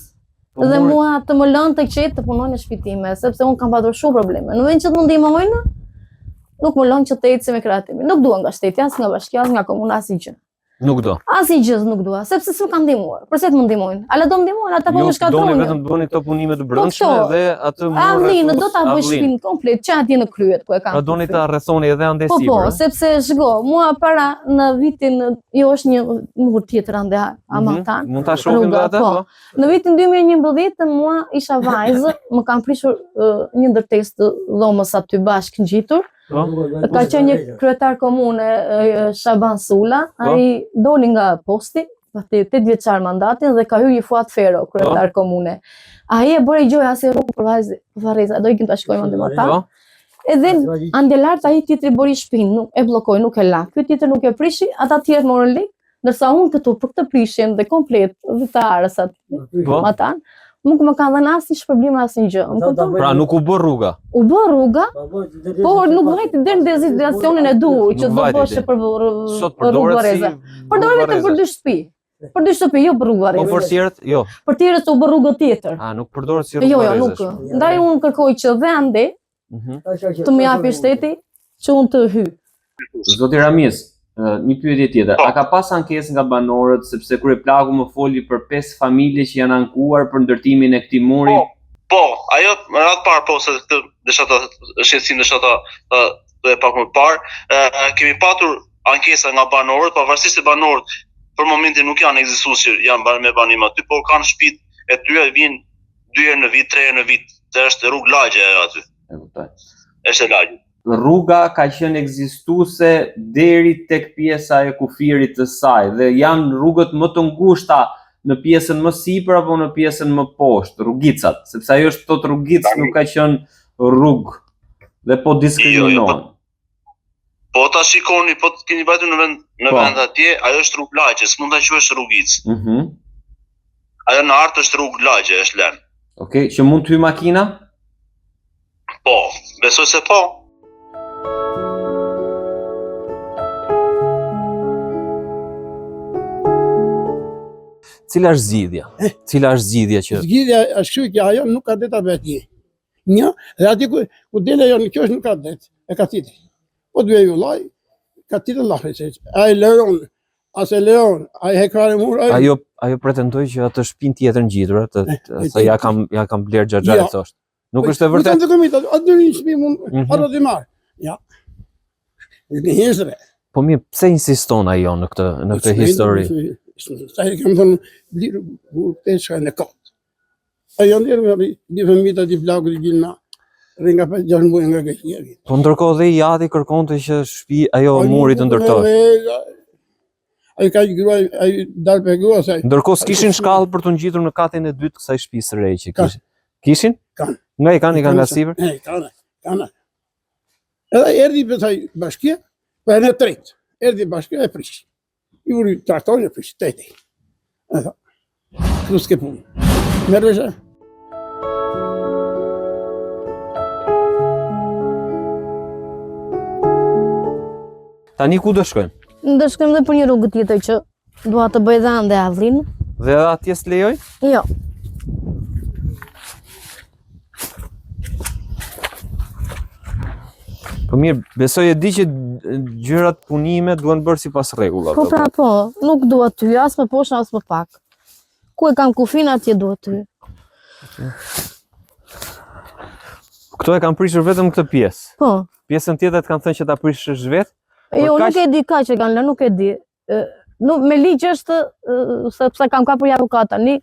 dhe mua të më lënë të qetë të punoj në shpitime, sepse unë kam patur shumë probleme. Në vend që të më ndihmojnë, nuk më lënë që të eci me kreatimi. Nuk dua nga shteti, as nga bashkia, as nga komuna, as i gjë. Nuk do. As i gjë nuk dua, sepse s'm kanë ndihmuar. Përse të më ndihmojnë? Ala do më ndihmojnë, ata po më shkatrojnë. Doni vetëm të bëni këto punime të brendshme dhe atë murë. Avlinë, do ta bëj shtëpinë komplet, që atje në kryet ku e kam. Pra doni ta rrethoni edhe ande sipër. Po, sepse shiko, mua para në vitin, jo është një mur tjetër ande Amatan. Mund ta shohim edhe atë, po. Në vitin 2011 mua isha vajzë, më kanë prishur një ndërtesë të dhomës aty bashkë ngjitur. Ka qenë një kryetar komune, Shaban Sula, ai doli nga posti, pati 8 vjeçar mandatin dhe ka hyrë një Fuat Fero, kryetar komune. Ai e bëri gjoj as rrugë për vajzë, varreza, do ikim ta shkojmë ande më ta. Edhe ande lart ai tjetri bëri shtëpinë, nuk e bllokoi, nuk e la. Ky tjetër nuk e prishi, ata të tjerë morën lek, ndërsa unë këtu për këtë prishjen dhe komplet dhëtarës aty, atan, nuk më kanë dhënë asnjë shpërblim asnjë gjë. Pra nuk u bë rruga. U bë rruga, por nuk vajti deri në destinacionin e duhur që do bësh për rrugë varreze. Përdoret vetëm për 2 shtëpi. Për 2 shtëpi, jo për rrugë varreze. Po për tjerët, jo. Për tjerët u bë rrugë tjetër. Nuk përdoret si rrugë varreze. Jo, nuk. Ndaj unë kërkoj që dhe ande të më japi shteti që unë të hy. Zoti Ramiz, një pyetje tjetër. A ka pas ankesë nga banorët sepse kryeplaku më foli për 5 familje që janë ankuar për ndërtimin e këtij muri? Po, ajo më radh parë po se këtë desha ta shqetësim desha ta pak më parë. Kemi patur ankesa nga banorët, pavarësisht se banorët për momentin nuk janë ekzistues që janë me banim aty, por kanë shtëpitë e tyre, vijnë 2 herë në vit, 3 herë në vit. Dhe është rrugë lagje ajo aty. E kuptoj. Është e lagje. Rruga ka qenë ekzistuese deri tek pjesa e kufirit të saj dhe janë rrugët më të ngushta në pjesën më sipër apo në pjesën më poshtë, rrugicat, sepse ajo është thot rrugicë, nuk ka qenë rrugë dhe po diskriminohen. Po ta shikoni, po të keni vajtur në vend atje, ajo është rrugë lagje, s'mund ta quhesh rrugicë. Ajo në art është rrugë lagje, është lënë. Okej, që mund të hyj makina? Po, besoj se po. Cila është zgjidhja? Cila është zgjidhja që Zgjidhja është kështu që ajo nuk ka det atje. Një, dhe aty ku dele ajo në kjo është nuk ka det, e ka titër. Po duhe ju laj, ka titër lahe që ai leron, as e leron, ai hekrare mur, ai ajo pretendoi që atë shtëpinë tjetër ngjitur, se ja kam bler xhaxha thoshtë. Nuk është e vërtetë. Nuk të komita, aty në shtëpi mund arro të marr. Ja. Në hezre. Po mirë, pse insiston ajo në këtë histori? Sa e kam thonë, lirë, të shka në kot. Ajo ndjerë me di fëmita di vlaku di gjilna, dhe nga 5-6 muaj nga këshnjeri. Po ndërkohë dhe i ati kërkonte që shtëpi ajo muri të ndërtohet. Ai ka gruaj, ai dal pe grua saj. Ndërkohë s'kishin shkallë për të ngjitur në katin e dytë të kësaj shtëpisë së re që kishin. Kishin? Kanë. Nga i kanë nga sipër? Kanë. Edhe erdhi besoj bashkia, po në tretë. Erdhi bashkia e prish. I vuri traktorin e prish, tete. Edhe. Plus ke punë. Merresha. Tani ku do shkojmë? Do shkojmë dhe për një rrugë tjetër që dua të bëj dhe ande avlin. Dhe atje s'lejoj? Jo. Po mirë, besoj e di që gjërat punime duhen bërë sipas rregullave. Po pra po, nuk dua ty, as më poshtë as më pak. Ku e kam kufin atje duhet ty. Këto e kam prishur vetëm këtë pjesë. Po. Pjesën tjetër kanë thënë që ta prishësh vetë. Jo, nuk e di ka që kanë lënë, nuk e di. Me ligj është, sepse kam kapur avukat tani,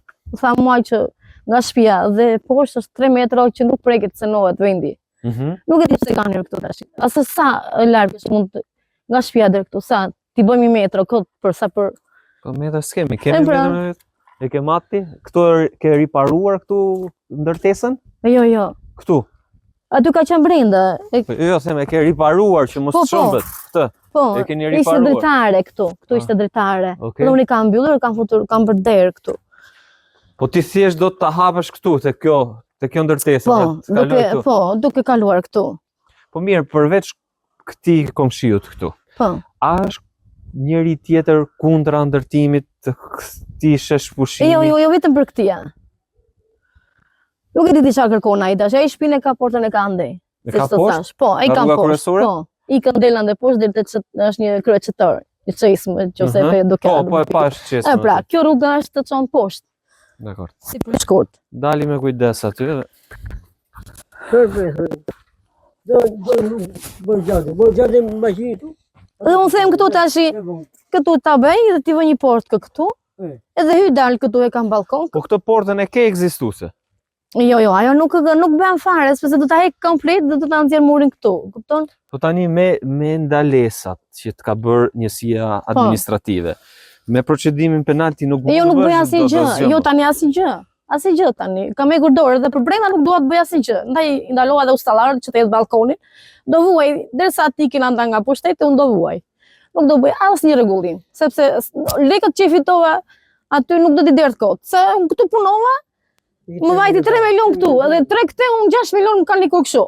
tha muaj që nga shtëpia dhe poshtë është 3 metra që nuk preket cenohet vendi. Nuk e di pse kanë këtu tash. Ase sa larg është mund nga shtëpia deri këtu, sa ti bëjmë 1 metër kot për sa për. Po metër s'kemi, kemi metër me vetë. E ke mati? Këtu ke riparuar këtu ndërtesën? Jo. Këtu. Aty ka qenë brenda. Jo, them e ke riparuar që mos shëmbet. Këtë. Po. E keni riparuar. Ishte dritare këtu. Këtu ishte dritare. Okay. Unë kam mbyllur, kam bërë derë këtu. Po ti thjesht do ta hapësh këtu te kjo ndërtesë. Duke kaluar këtu. Po mirë, përveç këtij komshiut këtu. Po. A është njëri tjetër kundra ndërtimit të këtij sheshpushimi? Jo, vetëm për këtë. Nuk e di çfarë kërkon ai tash. Ai shtëpinë ka portën e ka andej. E ka poshtë? Po, ai ka poshtë. Po. I kanë delën dhe poshtë deri te është një kryeçetor. Një çesmë, nëse e duke. Po e pash çesmën. Pra, kjo rruga është të çon poshtë. Dakor. Si për shkurt. Dali me kujdes aty. Bërë gjatë maqinë tu. Dhe unë them këtu tash, këtu ta bëj dhe ti vë një portë këtu. Edhe hy dal këtu e kam balkon. Po këtë portën e ke ekzistuese? Jo, ajo nuk bën fare, sepse do ta hek komplet dhe do ta nxjerr murin këtu, kupton? Po tani me ndalesat që të ka bërë njësia administrative. Me procedimin penal ti nuk Jo, nuk bëj asnjë gjë. Jo, tani asnjë gjë tani. Kam hekur dorë dhe për brenda nuk dua të bëj asnjë gjë. Ndaj ndalova dhe ustallarët që të jetë balkonin. Do vuaj derisa ti ikin anda nga pushteti, unë do vuaj. Nuk do bëj asnjë rregullim, sepse lekët që fitova aty nuk do t'i derdh kot. Se unë këtu punova. Më vajti 3 milion këtu, edhe 3 këte unë 6 milion më kanë liku kështu.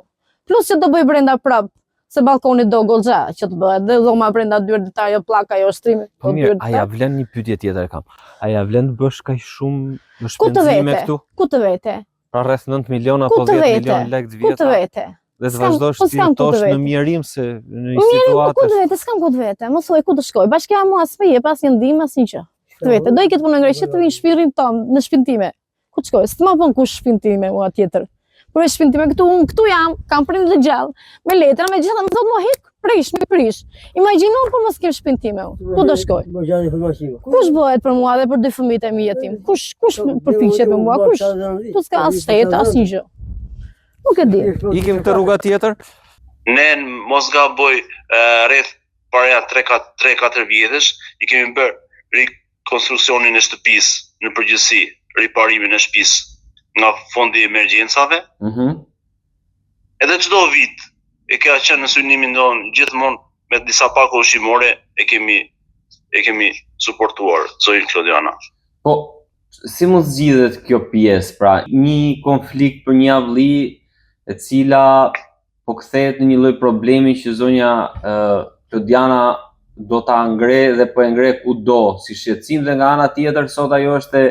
Plus që të bëj brenda prap, se balkoni do goxha që të bëhet, dhe dhoma brenda 2 detaj, plaka, jo shtrimi. Po mirë, a ja vlen një pyetje tjetër kam. A ja vlen të bësh kaq shumë shpenzime këtu? Ku të vete? Pra rreth 9 milion apo 10 milion lekë të vjetra? Ku të vete? Dhe të vazhdosh të jetosh në mjerim se në një situatë. Ku të vete? S'kam ku të vete. Mos thuaj ku të shkoj. Bashkia mua s'më jep asnjë ndihmë, asnjë gjë. Të vete. Do i ketë punë në Greqi të vinë shpirtin tom në shtëpinë time. Ku të shkoj? S'ma bën kush shtëpinë time mua tjetër. Por shtëpinë time këtu jam, kam prindër të gjallë, me letra, me gjithë, më thotë mua hik prish, mi prish. Imagjino për mos kem shtëpinë time unë. Ku do shkoj? Kush bëhet për mua dhe për dy fëmijët e mi jetim? Kush përpiqet për mua? Kush? Po s'ka as shtet, as një gjë. Nuk e di. Ikim të rruga tjetër. Ne mos gaboj rreth para 3-4 vjetësh i kemi bërë rikonstruksionin e shtëpisë në përgjithësi, riparimin e shtëpisë nga fondi i emergjencave. Edhe çdo vit e ka qenë në synimin tonë gjithmonë me disa pako ushqimore e kemi suportuar zonjën Klodiana. Po, si mos zgjidhet kjo pjesë, pra, një konflikt për një avëlli e cila po kthehet në një lloj problemi që zonja Klodiana do ta ngre dhe po e ngre kudo, si shqetësim, dhe nga ana tjetër sot ajo është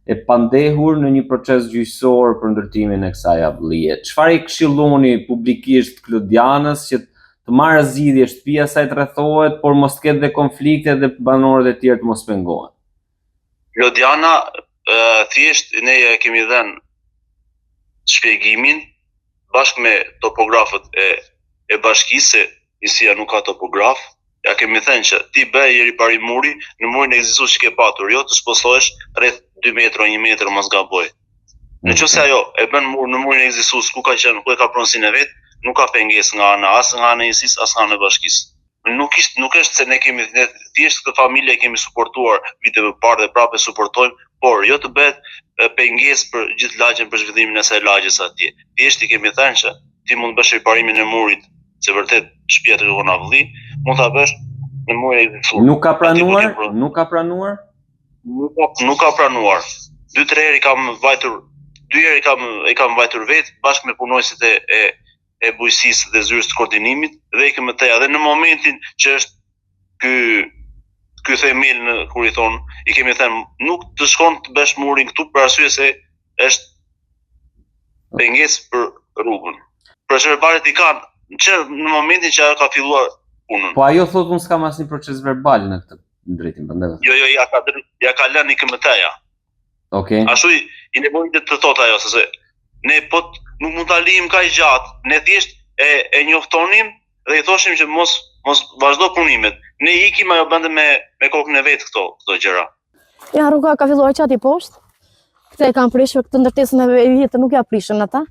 e pandehur në një proces gjyqësor për ndërtimin e kësaj avëllie. Çfarë i këshilloni publikisht Klodianës që të marrë zgjidhje, shtëpia saj të rrethohet, por mos të ketë dhe konflikte dhe banorët e tjerë të mos pengohen? Klodiana thjesht ne ja kemi dhënë shpjegimin bashkë me topografët e bashkisë, se njësia nuk ka topograf. Ja kemi thënë që ti bëj riparim muri në murin e ekzistues që ke patur, jo të shposohesh rreth 2 metra, 1 metër, mos gaboj. Nëse ajo e bën mur në murin e ekzistues ku ka qenë, ku e ka pronësinë e vet, nuk ka pengesë nga ana as nga ana e njësisë, as nga ana e bashkisë. Nuk është se ne thjesht këtë familje kemi suportuar vite më parë dhe prapë e suportojmë, por jo të bëhet pengesë për gjithë lagjen për zhvillimin e asaj lagjes atje. Thjesht i kemi thënë që ti mund të bësh riparimin e murit, se vërtet shtëpia të kërkon avëlli, mund ta bësh në murin e ekzistues. Nuk ka pranuar? Nuk ka pranuar? Nuk ka pranuar. 2-3 herë i kam vajtur, 2 herë i kam vajtur vetë bashkë me punojësit e bujqësisë dhe zyrës të koordinimit dhe i kemi teja. Dhe në momentin që është ky themel në kur i thon, i kemi thënë nuk të shkon të bësh murin këtu për arsye se është pengesë për rrugën. Proces-verbalet i kanë që në momentin që ajo ka filluar punën. Po ajo thotë unë s'kam asnjë proces verbal në këtë drejtim, prandaj. Jo, ja ka lënë KMT-ja. Okej. Ashtu i nevojitet të thotë ajo se ne nuk mund ta lejmë kaq gjatë. Ne thjesht e njoftonim dhe i thoshim që mos vazhdo punimet. Ne ikim, ajo bënte me kokën e vet këto gjëra. Ja, rruga ka filluar qati poshtë. Këtë e kanë prishur, këtë ndërtesën e vjetë nuk ja prishën ata.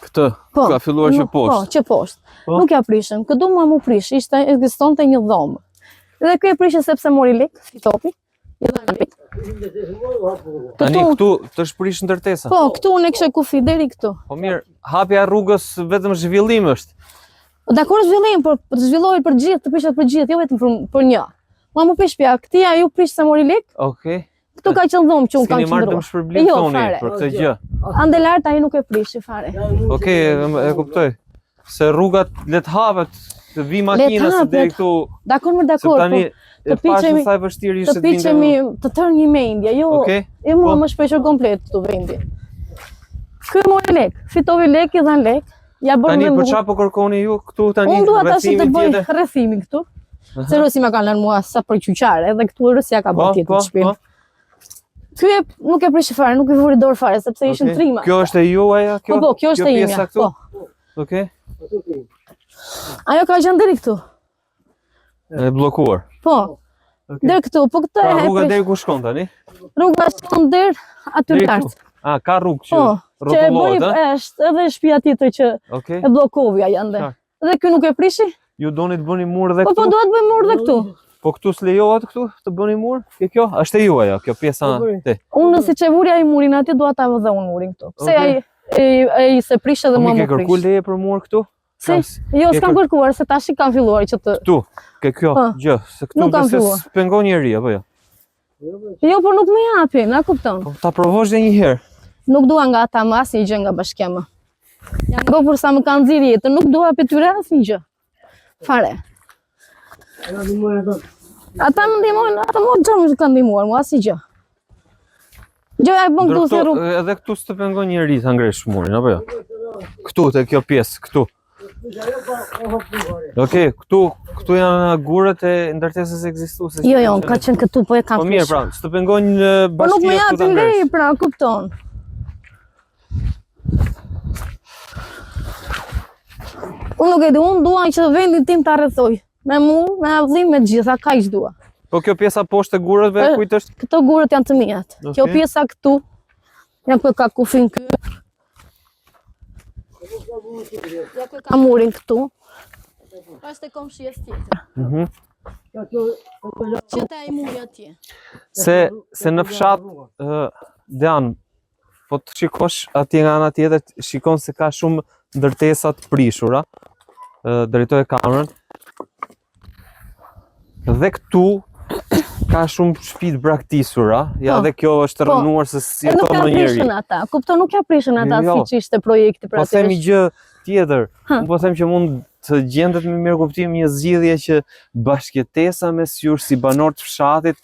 Këtë ka filluar që poshtë. Po, që poshtë. Nuk ja prishën. Këtë du mu prish, ekzistonte një dhomë. Dhe kjo e prishën sepse mori lek, si topi. Tani këtu të shprish ndërtesa. Po, këtu unë e kishe kufi deri këtu. Po mirë, hapja rrugës vetëm zhvillim është. Dakor zhvillim, por të zhvillohet për gjithë, të prishet për gjithë, jo vetëm për një. Ma më prish pja, këtia ju prish se mori lek. Okej. Këtu ka qenë dhomë që unë kam qëndruar. S'keni marrë dëmshpërblim toni për këtë gjë. Ande lart ai nuk e prishi fare. Okej, e kuptoj. Se rrugat le të hapet, të vi makina se deri këtu. Dakor, më dakor. Të piqemi sa e vështirë ishte të piqemi të tërë një mendje, jo. Jo mua më shpeshur komplet këtu vendi. Ky mori lek, fitovi lek i dhan lek. Ja bën. Tani për çfarë po kërkoni ju këtu tani? Unë dua tash të bëj rrethimin këtu. Se rësi ma kanë lënë mua sa për qyqare, edhe këtu rësja ka bërë tjetë të shpinë. Ky nuk e prishi fare, nuk i vuri dorë fare, sepse ishin trima. Kjo është e juaja? Po, kjo është e imja. Okej. Ajo ka gjënë deri këtu. E bllokuar. Po, deri këtu, po këtë e rruga deri ku shkon tani? Rruga shkon deri aty lart. Ka rrugë që rrotullohet, është edhe shtëpia tjetër që e bllokovi ajo ande. Dhe ky nuk e prishi? Ju doni të bëni mur dhe këtu? Po duhet të bëjmë mur dhe këtu. Po këtu s'lejohet këtu të bëni mur? Kjo është e juaja, kjo pjesa te. Unë si që vuri ai murin aty dua ta vë dhe unë murin këtu. Pse ai se prish edhe mua më prish. Po ke kërkuar leje për mur këtu? Si? Jo, s'kam kërkuar se tash i kam filluar që të. Këtu, ke kjo gjë, se këtu se pengon njeri apo jo? Jo, por nuk më japin, a kupton? Po ta provosh edhe një herë. Nuk dua nga ata më asnjë gjë nga bashkëma. Janë gopur sa më kanë nxirr jetën, nuk dua për tyre asnjë gjë. Fare. Ata më ndihmojnë, ata më gjë kanë ndihmuar, mua asnjë gjë. Gjëja e bën këtu se rrugë. Edhe këtu s'të pengon njeri ta ngresh murin, apo jo? Këtu te kjo pjesë, këtu. Okej, këtu janë gurët e ndërtesës ekzistuese. Jo, ka qenë këtu, po e kam. Po mirë, pra, s'të pengon bashkia. Po nuk më japin lej, pra, kupton. Unë nuk e di, unë dua që vendin tim ta rrethoj. Me mu, me avllim, me gjitha, kaq dua. Po kjo pjesa poshtë e gurëve kujt është? Këto gurët janë të mijat. Okay. Kjo pjesa këtu, janë për ka kufin kë. Ja kë ka murin këtu. Pas të komshies tjetër. Që ta i muri atje. Se në fshat, Dean, po të shikosh atje nga ana tjetër, shikon se ka shumë ndërtesa të prishura. Drejtoj kamerën. Dhe këtu ka shumë shtëpi të braktisura, ja dhe kjo është rënuar se si jeton në njeri. Nuk ja prishën ata, kupto nuk ja prishën ata si që ishte projekti pra. Po themi gjë tjetër, po them që mund të gjendet me mirë kuptim një zgjidhje që bashkëtesa mes jush si banor të fshatit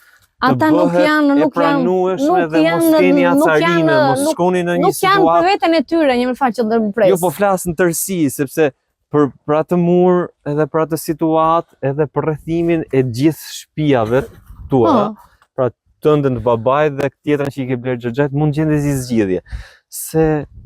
ata nuk janë e pranueshme dhe mos keni acarime, mos shkoni në një situatë. Nuk janë për veten e tyre, një më fal që ndërpres. Jo, po flas në tërësi, sepse për atë mur, edhe për atë situatë, edhe për rrethimin e gjithë shtëpiave tuaja, pra tëndën të babait dhe tjetrën që i ke bler xhaxhait, mund gjende si zgjidhje.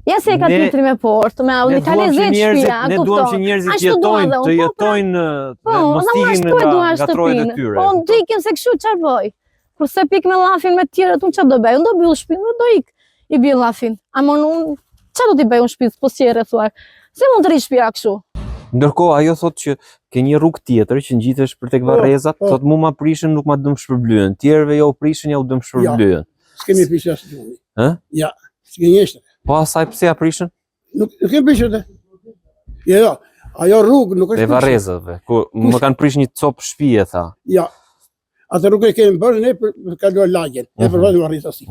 Ja se e ka titri me portë, me aulli ka lezet shtëpia, ne duam që njerëzit jetojnë, të jetojnë dhe mos ikin nga trojët e tyre. Po ndikin se kështu çfarë bëj. Kurse pik me llafin me të tjerët, unë çfarë do bëj? Unë do mbyll shtëpinë dhe do ik. I mbyll llafin. Ama unë çfarë do t'i bëj unë shtëpisë po si e rrethuar? Se mund të rri shtëpia kështu? Ndërkohë ajo thotë që ke një rrugë tjetër që ngjitesh për tek Varrezat, thotë mu ma prishën, nuk ma dëm shpërblyen. Tjerëve jo prishën, ja u dëm shpërblyen. S'kemi prishë as gjumi. Ë? Ja, s'kemi ashtë. Po asaj pse ja prishën? Nuk kemi prishë atë. Jo, ajo rrugë nuk është. Te Varrezave, ku më kanë prish një copë shtëpie tha. Ja. Atë rrugë e kemi bërë ne për kaluar lagjen, e për vënë Varrezasi.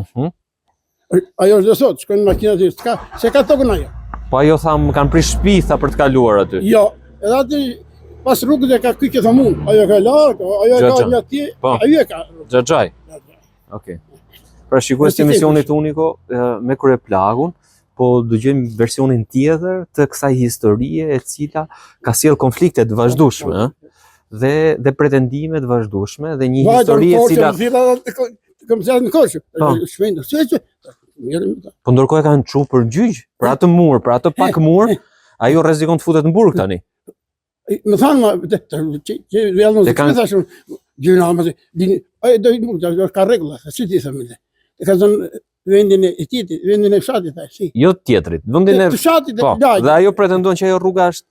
Ajo është sot, shkojnë makinat e s'ka, se ka tokën ajo. Po ajo tha më kanë prish shtëpi tha për të kaluar aty. Jo, edhe aty pas rrugës e ka ky që thamun, ajo ka larg, ajo ka një atje, ajo e ka. Xhaxhaj. Okej. Pra shikues të emisionit Uniko me Kryeplagun, po dëgjojmë versionin tjetër të kësaj historie e cila ka sjell konflikte të vazhdueshme, dhe pretendime të vazhdueshme dhe një histori e cila kam thënë në kosh. Shpejt. Po ndërkohë kanë çu për gjyq, për atë mur, për atë pak mur, ajo rrezikon të futet në burg tani. Më thanë, që vjellën të thashun, gjyna, ai do i burg, ka rregulla, si ti thëmë. E ka thënë vendin e tjetrit, vendin e fshatit si. Jo tjetrit, vendin e fshatit. Dhe ajo pretendon që ajo rruga është,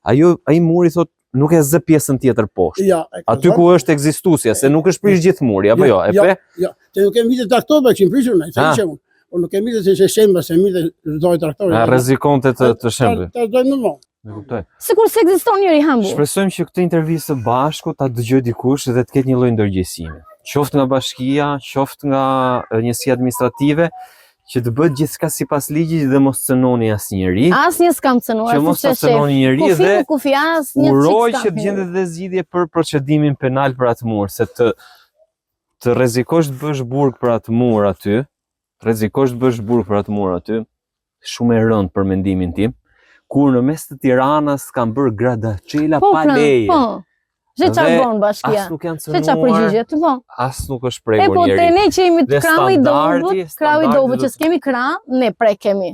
ai muri thotë nuk e zë pjesën tjetër poshtë. Aty ku është ekzistuesja, se nuk është prish gjithë muri, apo jo? E pe? Jo, se nuk kemi vitet traktorë që prishur ne, thashëm. Po nuk kemi vitet se shemba se mite çdoj traktorë. Rrezikonte të shembe. Ta dojmë në vonë. E kuptoj. Sikur se ekziston njëri hambu. Shpresojmë që këtë intervistë së bashku ta dëgjoj dikush dhe të ketë një lloj ndërgjegjësimi. Qoftë nga bashkia, qoftë nga njësia administrative, që të bëhet gjithçka sipas ligjit dhe mos cënoni asnjëri. Asnjë s'kam cënuar. Që mos ta cënoni njëri dhe kufi as një uroj që të gjendet dhe zgjidhje për procedimin penal për atë mur, se të rrezikosh të bësh burg për atë mur aty, shumë e rëndë për mendimin tim, kur në mes të Tiranës kanë bërë gradaçela pa leje. Po. Që çfarë bën bashkia? As nuk janë cënuar. Çfarë përgjigjet të bën? As nuk është prekur njëri. Po te ne që jemi të krau i dobët, që s'kemi krah, ne prekemi.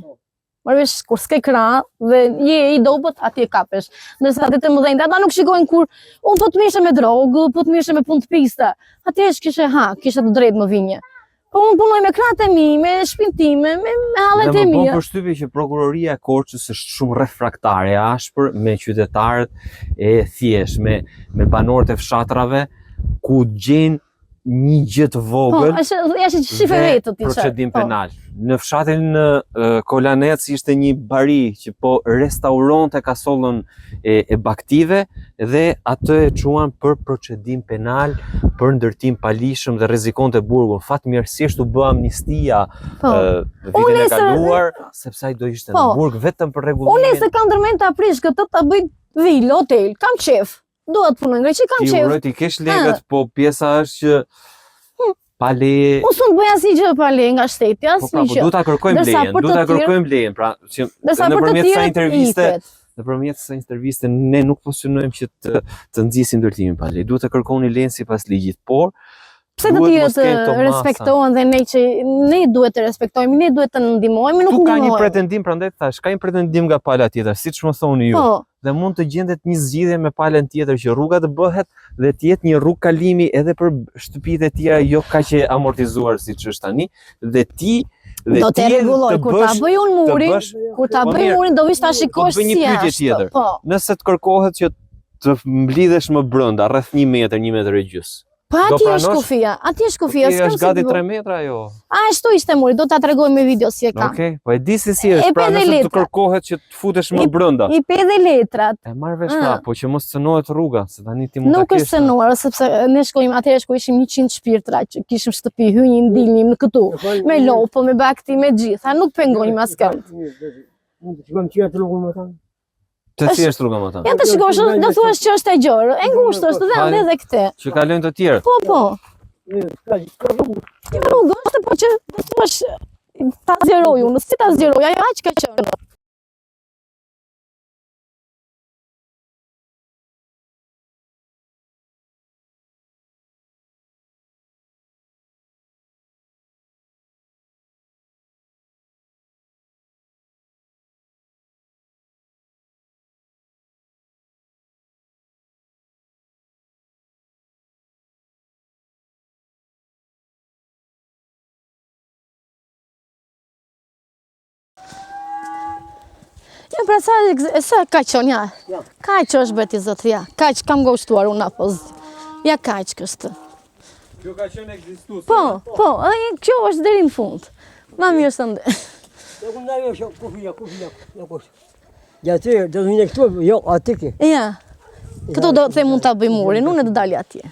Marrësh kur s'ke krah dhe je i dobët, atje kapesh. Ndërsa atë të mëdhenj, ata nuk shikojnë kur un po të mirëshe me drogë, po të mirëshe me punë të pista. Atje kishe të drejtë më vinje. Po unë punoj me kratë e mi, me shpinë time, me hallet e mia. Dhe më bën përshtypje që prokuroria e Korçës është shumë refraktare, ashpër me qytetarët e thjesht, me banorët e fshatrave, ku gjen një gjë të vogël. Po, është shiferetët ti çfarë. Procedim penal. Në fshatin Kolanec ishte një bari që po restauronte kasollën e baktive dhe atë e çuan për procedim penal, për ndërtim palishëm dhe rrezikonte burgun. Fatmirësisht u bë amnistia vitin e kaluar, sepse ai do ishte në burg vetëm për rregullimin. Unë se kam ndërmend ta prish këtë ta bëj vilë, hotel, kam qef. Dua të punoj, që kam qef. Ti uroj ti kesh lekët, po pjesa është që pa leje. Unë s'mund bëj asnjë gjë pa leje nga shteti, asnjë gjë. Po duhet ta kërkojmë lejen, pra që nëpërmjet kësaj interviste ne nuk po synojmë që të nxisim ndërtimin pa leje. Duhet të kërkoni lejen sipas ligjit, por Pse të tjerët respektohen dhe ne duhet të respektojmë, ne duhet të ndihmojmë, nuk ndihmojmë. Tu ka një ndihmojmë. pretendim, prandaj thash, ka një pretendim nga pala tjetër, siç më thoni ju. Po, Dhe mund të gjendet një zgjidhje me palën tjetër që rruga të bëhet dhe të jetë një rrugë kalimi edhe për shtëpitë e tjera jo kaq e amortizuar siç është tani, dhe ti do të rregulloj kur ta bëj unë murin, kur ta Po bëj mirë, murin do vish ta shikosh po bëj një si pyetje është. tjetër. Po. Nëse të kërkohet që të mblidhesh më brenda, rreth 1 metër, 1 metër e gjys. Po Do atje është pranosh? kufia, atje është kufia, Okej, s'kam është si gati të bëj. 3 metra jo. Ashtu ishte muri, do ta tregoj me video si e kam. Okej, po e di se si E është, pra pe dhe nëse të letra. kërkohet që të futesh më brenda. I pe dhe letrat. E marr vesh pra, po që mos cënohet rruga, se tani ti mund ta Nuk kesh. është cënuar, sepse ne shkojmë atëherë ku ishim 100 shpirtra që kishim shtëpi, hyjim, dilnim në këtu, me lopë, me bakti, me gjitha, nuk pengonjmë askënd. Mund të shkojmë që atë rrugën më thanë. Të si është rruga më tani? Ja të shikosh, do thuash që është e gjerë, e ngushtë është dhe ande edhe këtë. Që kalojnë të tjerë. Po, po. Ka rrugë. Një rrugë është, po që do thuash ta zgjeroj unë, si ta zgjeroj, ajo aq ka qenë. Ja, pra sa ka qenë, ja. Kaq është beti zot, ja. Kaq kam ngushtuar unë apo. Ja kaq kështu. Kjo ka qenë ekzistuese. Po, edhe kjo është deri në fund. Ma mirë se ndë. Ja ku ndaj është kufia. Ja ku. Ja ti do të vinë këtu, jo aty ke. Ja. Këtu do të mund ta bëj murin, unë do dali atje.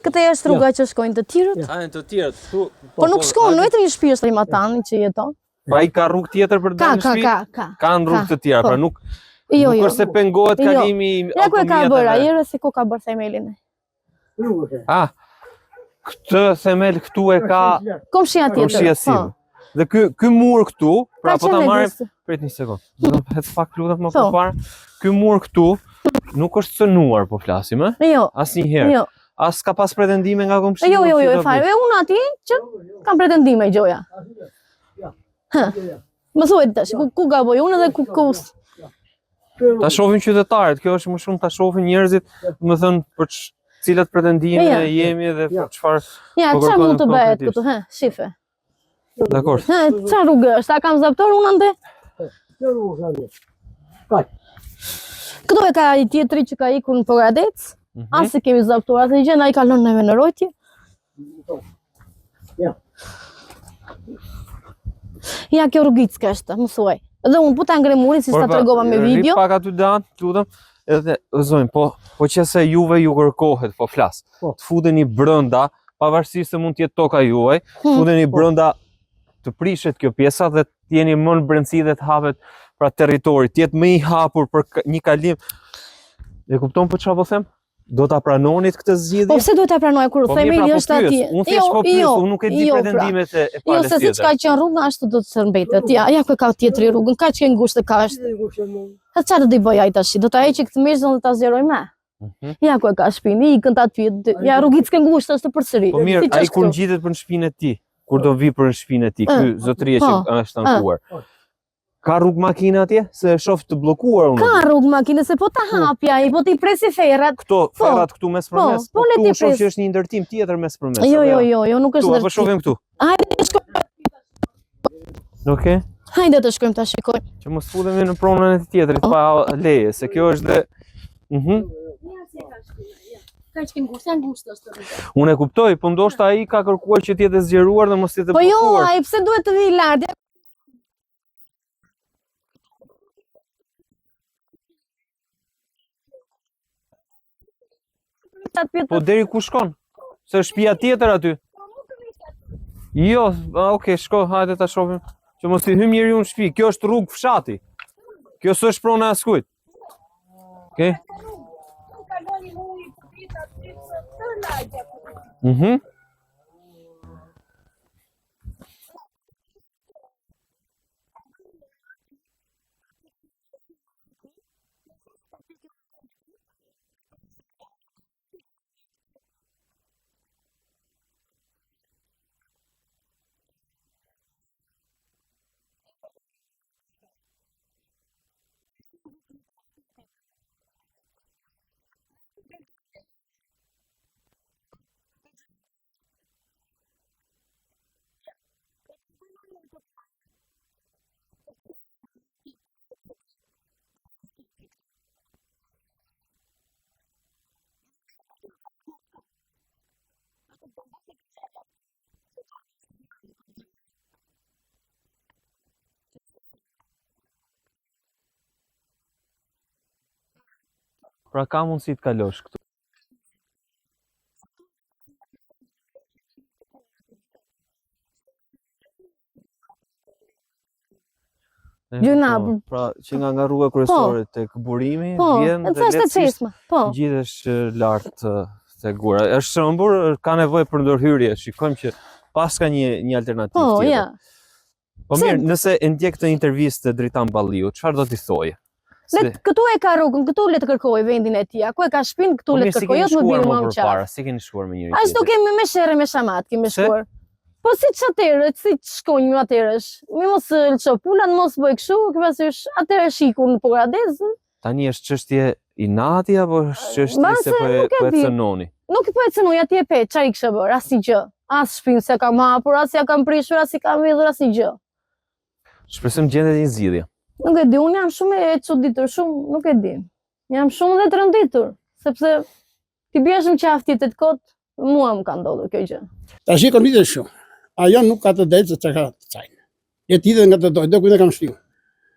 Këtë është rruga që shkojnë të tjerët. Hajnë të tjerët, këtu. Po nuk shkon vetëm një shpirt tani që jeton. Pra i ka rrugë tjetër për të dalë në shtëpi? Ka. Kanë rrugë të tjera, Po. pra nuk Jo. është se pengohet kalimi Ja ku e ka automjeteve. bërë, ajërë si ku ka bërë themelin. Rrugë. Ah, këtë themel këtu e ka Komshia komshia tjetër. sime. Dhe ky mur këtu, pra po ta qenë marrim, egzist. prit një sekond. Do të het pak lutem më Po. përpara. Ky mur këtu nuk është cënuar, po flasim, ë? Jo. Asnjëherë. Jo. As ka pas pretendime nga komshia. Jo, e fare. Unë atje që kam pretendime gjoja. Më thuaj tash, ku gaboj unë dhe ku. Ta shohin qytetarët, kjo është më shumë ta shohin njerëzit, më thënë për cilat pretendime jemi dhe për çfarë. Ja, po çfarë mund të kërkojmë bëhet konkretisht. këtu, shife. Dakor. Çfarë rrugë është? A kam zaptor unë ande? Kjo rrugë është. Kaq. Këtu e ka i tjetri që ka ikur në Pogradec. As se kemi zaptuar atë gjë, ai kalon neve në Rojtje. Ja. Ja, kjo rrugicë është, më thuaj. Edhe unë po ta ngre murin si ta tregova me video. Pak aty dan, lutem. Edhe zojmë, po qëse juve ju kërkohet, po flas. Po. Të futeni brenda, pavarësisht se mund të jetë toka juaj, futeni brenda të prishet kjo pjesa dhe të jeni më në brendësi dhe të hapet pra territori, të jetë më i hapur për një kalim. E kupton për çfarë po them? Do ta pranonit këtë zgjidhje? Po pse duhet ta pranoj kur themeli është atje? Unë thjesht po pyes, unë nuk e di pretendimet e Jo, palës se siç ka qenë rruga ashtu do të mbetet. Ja ku ka tjetri rrugën, kaq që ngushtë ka është. Ha çfarë do i bëj ai tash? Do ta heqë këtë mezën dhe ta zgjeroj më. Ja ku ka shtëpinë, ikën aty. Ja rrugicë ngushtë është përsëri. Po mirë, ai kur ngjitet për në shtëpinë e tij, kur do vi për në shtëpinë e tij, ky zotëria që është ankuar. Ka rrugë makina atje? Se e shoh të bllokuar unë. Ka rrugë makine, se po ta hapja ai, po ti presi ferrat. Këto ferrat këtu mes përmes. Po le ti shoh që është një ndërtim tjetër mes përmes. Jo, nuk është ndërtim. Po shohim këtu. Hajde shkojmë. Okej. Hajde të shkojmë ta shikojmë. Që mos futemi në pronën e tjetrit pa leje, se kjo është dhe Kaq që ngushtë është rruga. Unë e kuptoj, po ndoshta ai ka kërkuar që të jetë zgjeruar dhe mos të jetë bllokuar. Po jo, bllokuar. ai pse duhet të vi lart? Po deri ku shkon? Se është shtëpia tjetër aty. Jo, okay, shko, hajde ta shohim. Që mos i hym njeriu në shtëpi. Kjo është rrugë fshati. Kjo s'është prona askujt. Okej. Pra ka mundësi të kalosh këtu. Gjuna, Pra që nga rruga kryesore tek burimi po, vjen e thashtë të cesma, po. Gjithesh lart te gura. Është shëmbur, ka nevojë për ndërhyrje. Shikojmë që pas ka një alternativë Po, tjetër. ja. Po mirë, nëse e ndjek këtë intervistë të Dritan Balliu, çfarë do t'i thoje? Këtu e ka rrugën, këtu le të kërkoj vendin e tij. Ku e ka shtëpinë, këtu le të kërkoj, jo të më bini më në qarë. Si keni shkuar me njëri Ashtu tjetrin? kemi me sherrë me shamat, kemi shkuar. Po si që atërë, si që shkojnë më atërësh. Mi mos lëqo pulan, mos bëj këshu, këpasysh atërë shiku në Pogradec. Tani është çështje inati apo është çështje se po e cënoni? Nuk po e cënoj, atje pe, çfarë i kisha bërë, asnjë gjë. As shpinë se kam hapur, as ja kam prishur, as i kam vidhur asnjë gjë. Shpresojmë gjendet një zgjidhje. Nuk e di, unë jam shumë e çuditur, shumë, nuk e di. Jam shumë dhe të rënditur, sepse ti biesh në qaftit e të kot, mua më ka ndodhur kjo gjë. Tash e konditë shumë. Ajo nuk ka të drejtë se ka të cajnë. E ti dhe nga të dojë, do kujtë kam shtiu.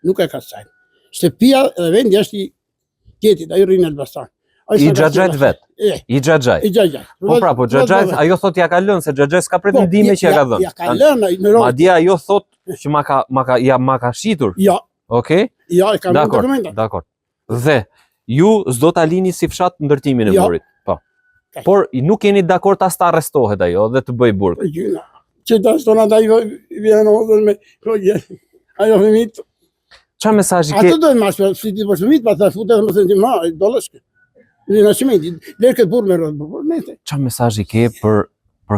Nuk e ka të cajnë. Shtëpia dhe vendi është i tjetit, ajo rrinë Elbasan. I Xhaxhait vet. I Xhaxhait. I Xhaxhait. Po Xhaxhait, ajo thot ja ka lënë se Xhaxhait s'ka pretendime që ja ka dhënë. Ja ka lënë në rrugë. Madje ajo thot që ma ka shitur. Ja. Okej? Ja, e kam dokumentat. Dakor. Dhe ju s'do ta lini si fshat ndërtimin e burit. Po. Por nuk jeni dakord as të arrestohet ajo dhe të bëj burg. Që ta shtona da i vjen odhën me projekt. Ajo fëmit. Çfarë mesazhi ke? Ato dojnë mashë, si ti për fëmit, pa ta futet më thënë ma, i dollëshke. Në nashimenti, lërë këtë burë me rëdë. Çfarë mesazhi ke për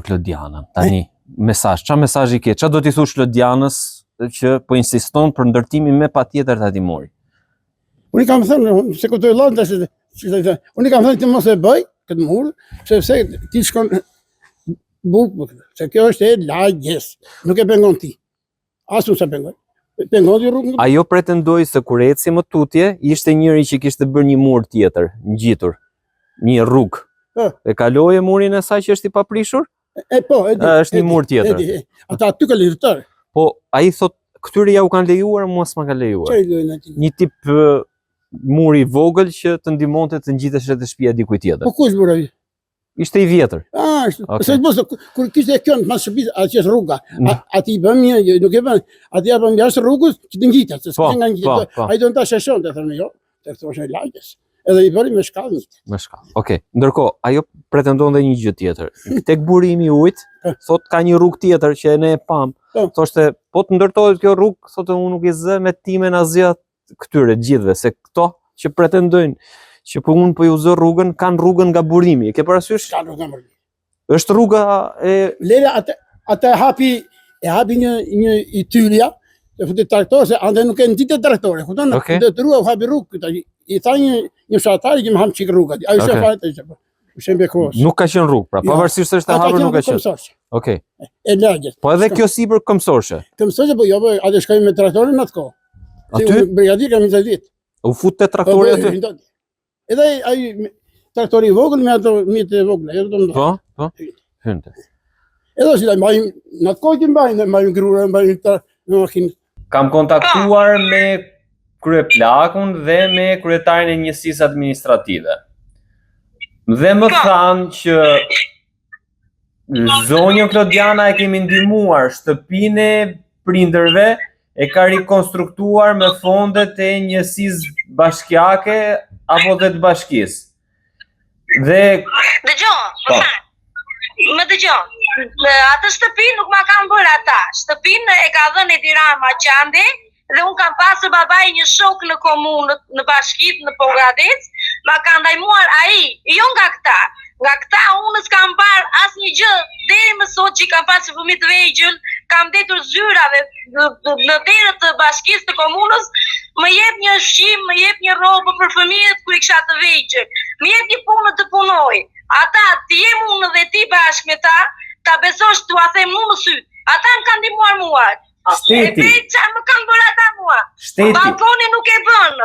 Klodianën? Tani, çfarë mesazhi ke? Çfarë do t'i thush Klodianës që po insiston për ndërtimin me patjetër të atimori? Unë i kam thënë, se këtë e lanë, unë i kam thënë të mos e bëj, këtë murë, sepse ti shkon burë, se kjo është e lagjes, nuk e pengon ti. Asu se pengon. Pengon ti rrugë. Ajo pretendoi se kur eci më tutje, ishte njëri që kishte bërë një mur tjetër, ngjitur, një rrugë. E kaloi murin e saj që është i paprishur? Po, e di. Është një mur tjetër. Ata aty ka lirëtar. Po, ai thot, këtyre ja u kanë lejuar, mua s'ma ka lejuar. Një tip muri vogël që të ndihmonte të ngjitesh te shtëpia dikujt tjetër. Po kush bëroi? Ishte i vjetër. Se kur kishte kjo në pas shtëpisë, aty është rruga. Aty i bëm një, nuk e bën. Aty ja bëm jashtë rrugës që të ngjitet, se s'ka nga ngjitet. Ai do ta sheshonte thonë jo, te thoshë lagjes. Edhe i bëri me shkallë. Me shkallë. Okej. Ndërkohë, ajo pretendonte një gjë tjetër. Tek burimi i ujit, thot ka një rrugë tjetër që ne e pam. Thoshte, po të ndërtohet kjo rrugë, thotë unë nuk i zë me timen asgjë këtyre gjithëve, se këto që pretendojnë që po unë po ju zë rrugën, kanë rrugën nga burimi. E ke parasysh? Kanë rrugën nga burimi. Është rruga e Lele atë hapi një i tylja, e futi traktor se ande nuk e ndite traktore, kupton? Detrua u hapi rrugë. I tha një fshatari që më ham çik rrugat. Ai është fare të çfarë. Shembe kohës. Nuk ka qenë rrugë, pra pavarësisht se është e hapur nuk ka qenë. Okej. E lagjes. Po edhe kjo sipër këmsorshë. Këmsorshë po jo, atë shkojmë me traktorin atë kohë. Aty brigadir kam 20 vjet. U fut te traktori aty. Edhe ai traktori i vogël me ato mitë e vogla, jo do. Po. Hynte. Edhe si ta mbajmë në atë kohë që mbajmë grura, mbajmë në makinë. Kam kontaktuar me kryeplakun dhe me kryetarin e njësisë administrative. Dhe më thanë që zonjën Klodiana e kemi ndihmuar shtëpinë e prindërve e ka rikonstruktuar me fondet e njësisë bashkiake apo dhe të bashkisë. Dhe dëgjoj, më dëgjoj. Atë shtëpi nuk ma kanë bërë ata. Shtëpinë e ka dhënë Edi Rama Qandi dhe unë kam pasur babai një shok në komunë, në bashkit, në Pogradec, ma ka ndajmuar ai, jo nga këta. Nga këta unë s'kam parë asnjë gjë deri më sot që kam pasur fëmijë të vegjël, kam detur zyrave në derët të bashkisë të komunës, më jep një ushqim, më jep një rrobë për fëmijët kur i kisha të vegjël, më jep një punë të punoj. Ata ti jem unë dhe ti bashkë me ta besosh t'u a them unë në sy. Ata më kanë ndihmuar mua. Shteti. Çfarë më kanë bërë ata mua? Shteti. Balkoni nuk e bën.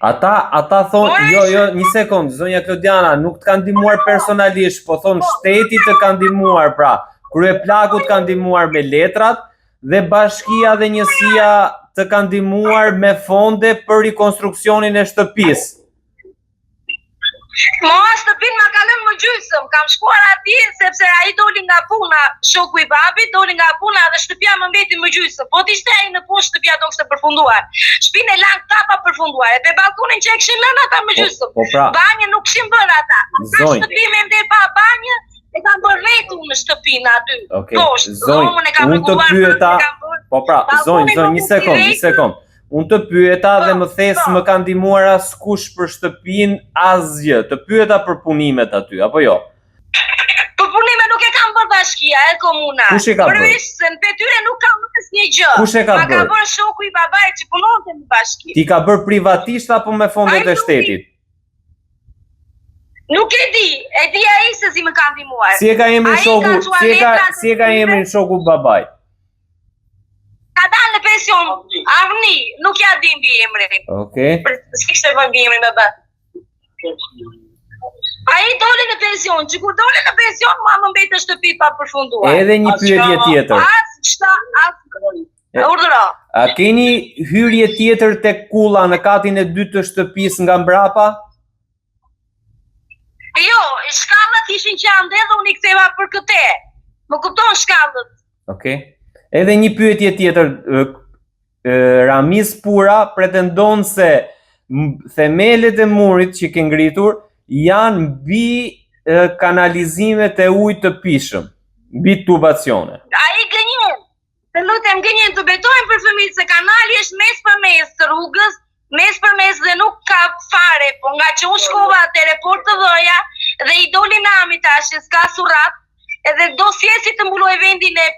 Ata thonë, jo, një sekond, zonja Klodiana, nuk të kanë ndihmuar personalisht, po thonë shteti të kanë ndihmuar, pra, kryepllakut kanë ndihmuar me letrat dhe bashkia dhe njësia të kanë ndihmuar me fonde për rikonstruksionin e shtëpisë. Mua shtëpinë ma ka lënë më gjysëm, kam shkuar atje sepse ai doli nga puna, shoku i babit doli nga puna dhe shtëpia më mbeti më gjysëm. Po t'ishte ai në poshtë shtëpia do kishte përfunduar. Shpinë e lanë ta pa përfunduar, e te balkonin që e kishin lënë ata më gjysëm. Po pra. Banjë nuk kishin bërë ata. Zonjë. Shtëpi me ndër pa banjë, e kanë bërë rretu në shtëpinë aty. Okej, zonjë, unë të pyeta, po pra, zonjë, një sekond. Unë të pyeta dhe më thes më kanë ndihmuar askush për shtëpinë asgjë. Të pyeta për punimet aty, apo jo? Për punime nuk e kam bërë bashkia, e komuna. Kush e ka bërë? Përveç se në tyre nuk kam asnjë gjë. Kush e ka Ma ka bërë? bërë shoku i babait që punonte në bashki. Ti ka bërë privatisht apo me fondet e shtetit? Nuk e di ai se si më kanë ndihmuar. Si e ka emrin shoku, si e ka emrin shoku babait? Ka dalë në pension, Arni, nuk ja di mbi emrin. Okej. S'kishte vënë mbi emrin baba. Ai doli në pension, që kur doli në pension, mua më mbeti shtëpi pa përfunduar. Edhe një pyetje tjetër. Urdhëro. A keni hyrje tjetër tek kulla në katin e dytë të shtëpisë nga mbrapa? Jo, shkallët ishin që ande dhe unë i ktheva për këtë. Më kupton shkallët. Okej. Edhe një pyetje tjetër, Ramiz Pura pretendon se themelet e murit që ke ngritur janë mbi kanalizimet e ujit të pishëm, mbi tubacione. Ai gënjen. Të lutem gënjen të betojmë për fëmijët se kanali është mes për mes të rrugës, mes për mes dhe nuk ka fare, po nga që unë shkova atëre por të dhoja dhe i doli nami tash, s'ka surrat, edhe do sjesi të mbuloj vendin e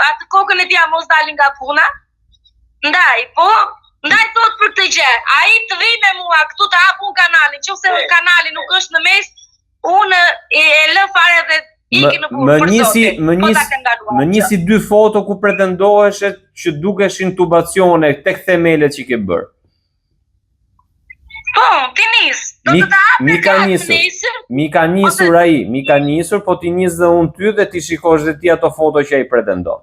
atë kokën e tja mos dalin nga puna. Ndaj thot për këtë gjë, ai të vi me mua këtu të hapun kanalin, qofse kanali nuk është në mes, unë e lë fare dhe iki në burë. Më njisi dy foto ku pretendohesh që dukeshin tubacione tek themelet që ke bërë. Po, ti nis. Mi ka nisur ai, po ti nis dhe unë ty dhe ti shikosh dhe ti ato foto që ai pretendon.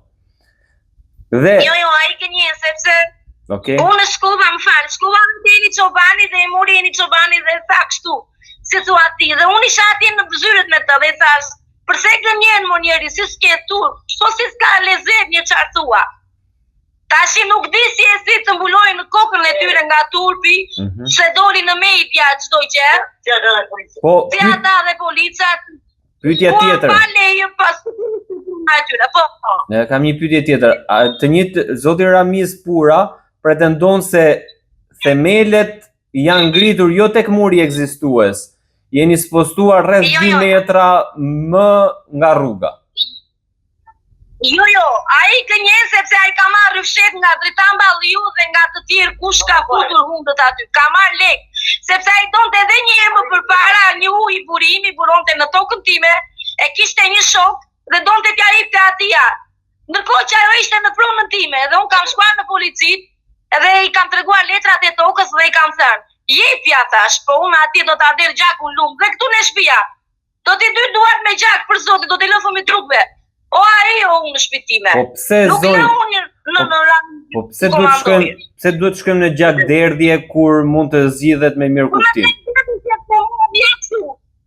Dhe Jo, ai gënjen sepse okay. Unë shkova në Eni Çobani dhe e mori Eni Çobani dhe tha kështu, si thua ti, dhe unë isha atje në zyrët me të dhe thash, përse gënjen mo njeri, si s'ke tur, po si s'ka lezet një qarë thua. Tashi nuk di si e si të mbulojnë në kokën e tyre nga turpi, se doli në media çdo gjë. Po, si ata dhe policat. Pyetja tjetër. Po pa leje pas atyre, po. Kam një pyetje tjetër. Të njëjtë zoti Ramiz Pura pretendon se themelet janë ngritur jo tek muri ekzistues. Jeni spostuar rreth 2 metra më nga rruga. Jo, ai gënjen sepse ai ka marrë fshet nga Dritan Balliu dhe nga të tjerë kush ka futur hundët aty. Ka marrë lek, sepse ai donte edhe një herë më përpara një ujë burimi, buronte në tokën time, e kishte një shok dhe donte t'ja jepte atia. Ndërkohë që ajo ishte në pronën time dhe unë kam shkuar në policit edhe i kam treguar letrat e tokës dhe i kam thënë, jepja thash, po unë atje do t'a der gjakun lumë dhe këtu në shtëpia. Do t'i dy duart me gjak për zotin, do t'i lëfëm i trupve. O ai o unë në shpitime. Po pse zonjë? Po pse duhet shkojmë në gjakderdhje kur mund të zgjidhet me mirë kuptim?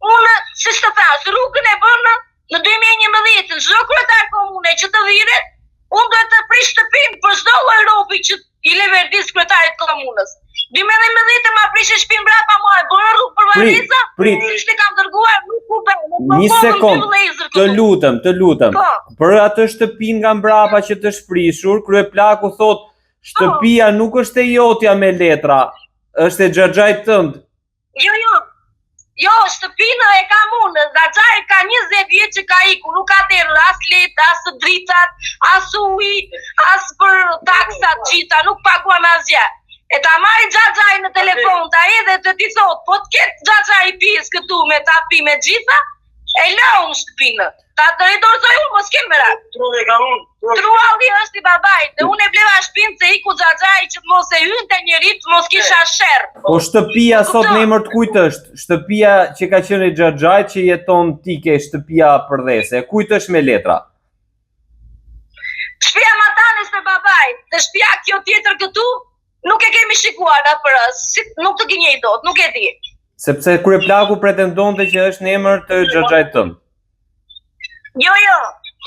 Unë si të thash, rrugën e bënë në 2011, çdo kryetar komune që të viret, unë do të prish shtëpinë për çdo lloj robi që i le verdis kryetarit komunës. 2011 ma prishë shtëpinë mbrapa mua, e bërë rrugë për valiza, ishte kam dërguar nuk ku bëjnë. Një sekond, të lutem. Për atë shtëpinë nga mbrapa që të shprishur, kryeplaku thot, shtëpia nuk është e jotja me letra, është e Xhaxhait tënd. Jo, shtëpinë e kam unë, Xhaxhai ka 20 vjet që ka ikur, nuk ka derë as letë, as dritat, as uji, as për taksat gjitha, nuk paguam asgjë. E ta marri Xhaxhai në telefon, ta edhe të ti thot, po të ketë Xhaxhai pjesë këtu me ta pi me gjitha, E la unë shtëpinë. Ta drejtorzoj unë, mos kem merak. Trualli është i babait, dhe unë e bleva shtëpinë se iku xhaxhai që mos e hynte njerit, mos kisha sherr. Po shtëpia sot në emër të kujt është? Shtëpia që ka qenë i xhaxhait që jeton ti ke shtëpia përdhese. Kujt është me letra? Shtëpia Matanes për babait, dhe shtëpia kjo tjetër këtu nuk e kemi shikuar për nuk të gënjej dot, nuk e di. Sepse kryeplaku pretendonte që është në emër të xhaxhait tënd. Jo,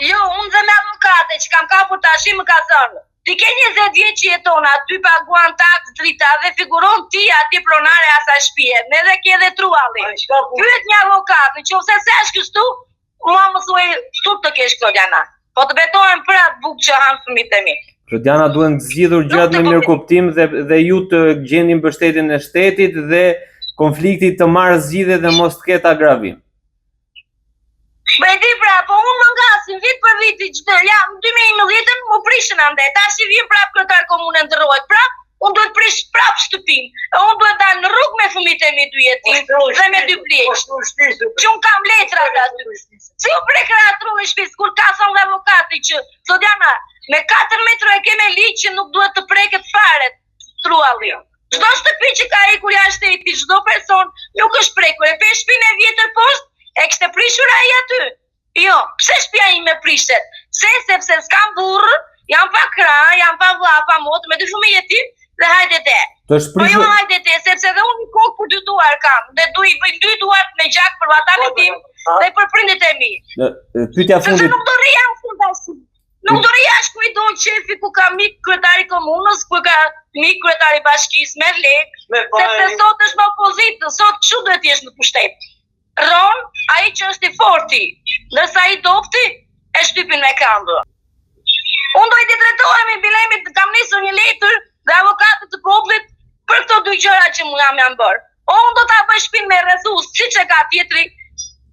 unë dhe me avokate që kam kapur tash më ka thënë. Ti ke 20 vjet që jeton aty, paguan taks, drita dhe figuron ti aty pronare asaj shtëpie, me dhe ke dhe trualli. Pyet një avokat, nëse se është kështu, mua më thuaj tut të kesh Klodiana. Po të betohem për atë bukë që han fëmijët e mi. Klodiana duhen zgjidhur gjërat me mirëkuptim dhe ju të gjeni mbështetjen e shtetit dhe konflikti të marrë zgjidhje dhe mos të ketë agravim. Be di pra, po unë më ngasin vit për vit, jam 2019 më prishën ande, tash i vjen prap kryetar komune ndërrohet, prap unë duhet prish prap shtëpinë. Unë duhet dalë në rrugë me fëmijët e mi 2 jetim dhe me 2 pleq. Që unë kam letra aty. Si u prek ratrulli shtëpisë kur ka thonë avokati që Klodiana, me 4 metra e keme ligj që nuk duhet të preket fare trualli. Çdo shtëpi që ka ikur jashtë shtetit, çdo person nuk është prekur. E pe shtëpinë e vjetër poshtë e kishte prishur ai aty. Jo, pse shtëpia ime prishet? Sepse s'kam burr, jam pa krah, jam pa vlla, pa motë, me 2 fëmijë jetim dhe hajde te. Po jo hajde te, sepse dhe unë kokë për 2 duar kam, dhe du i bëj 2 duar me gjak për vatanin tim dhe për prindit e mi. Pyetja fundit. Sepse nuk do rri jashtë. Nuk do rri jashtë ku i do qefi ku ka mik kryetari komunës, ku ka mik kryetari bashkisë me lek, sepse sot është në opozitë, sot çu duhet jesh në pushtet. Ron, ai që është i forti, ndërsa i dopti e shtypin me këmbë. Unë do i drejtohemi bilemit, kam nisur një letër dhe avokatët të popullit për këto 2 gjëra që mu jam bërë. Unë do ta bëj shtëpinë me rrethus, siç e ka tjetri,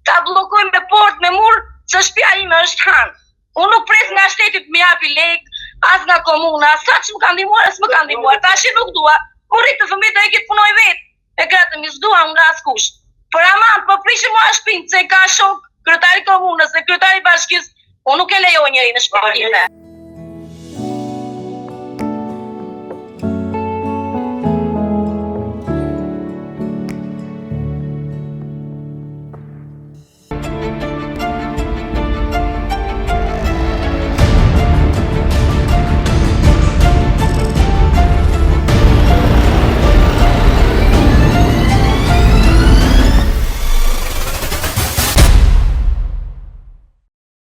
ta bllokoj me portë, me mur, se shtëpia ime është han. Unë nuk pres nga shteti të më japi lek, as nga komuna, sa që më kanë ndihmuar, as më kanë ndihmuar, tash nuk dua. Unë rrit të fëmijët e këtë punoj vetë, e gratë mi s'dua nga askush. Për aman, po prishim mua shpinë, se ka shok kryetari komunës dhe kryetari bashkisë, unë nuk e lejoj njeri në shtëpinë time.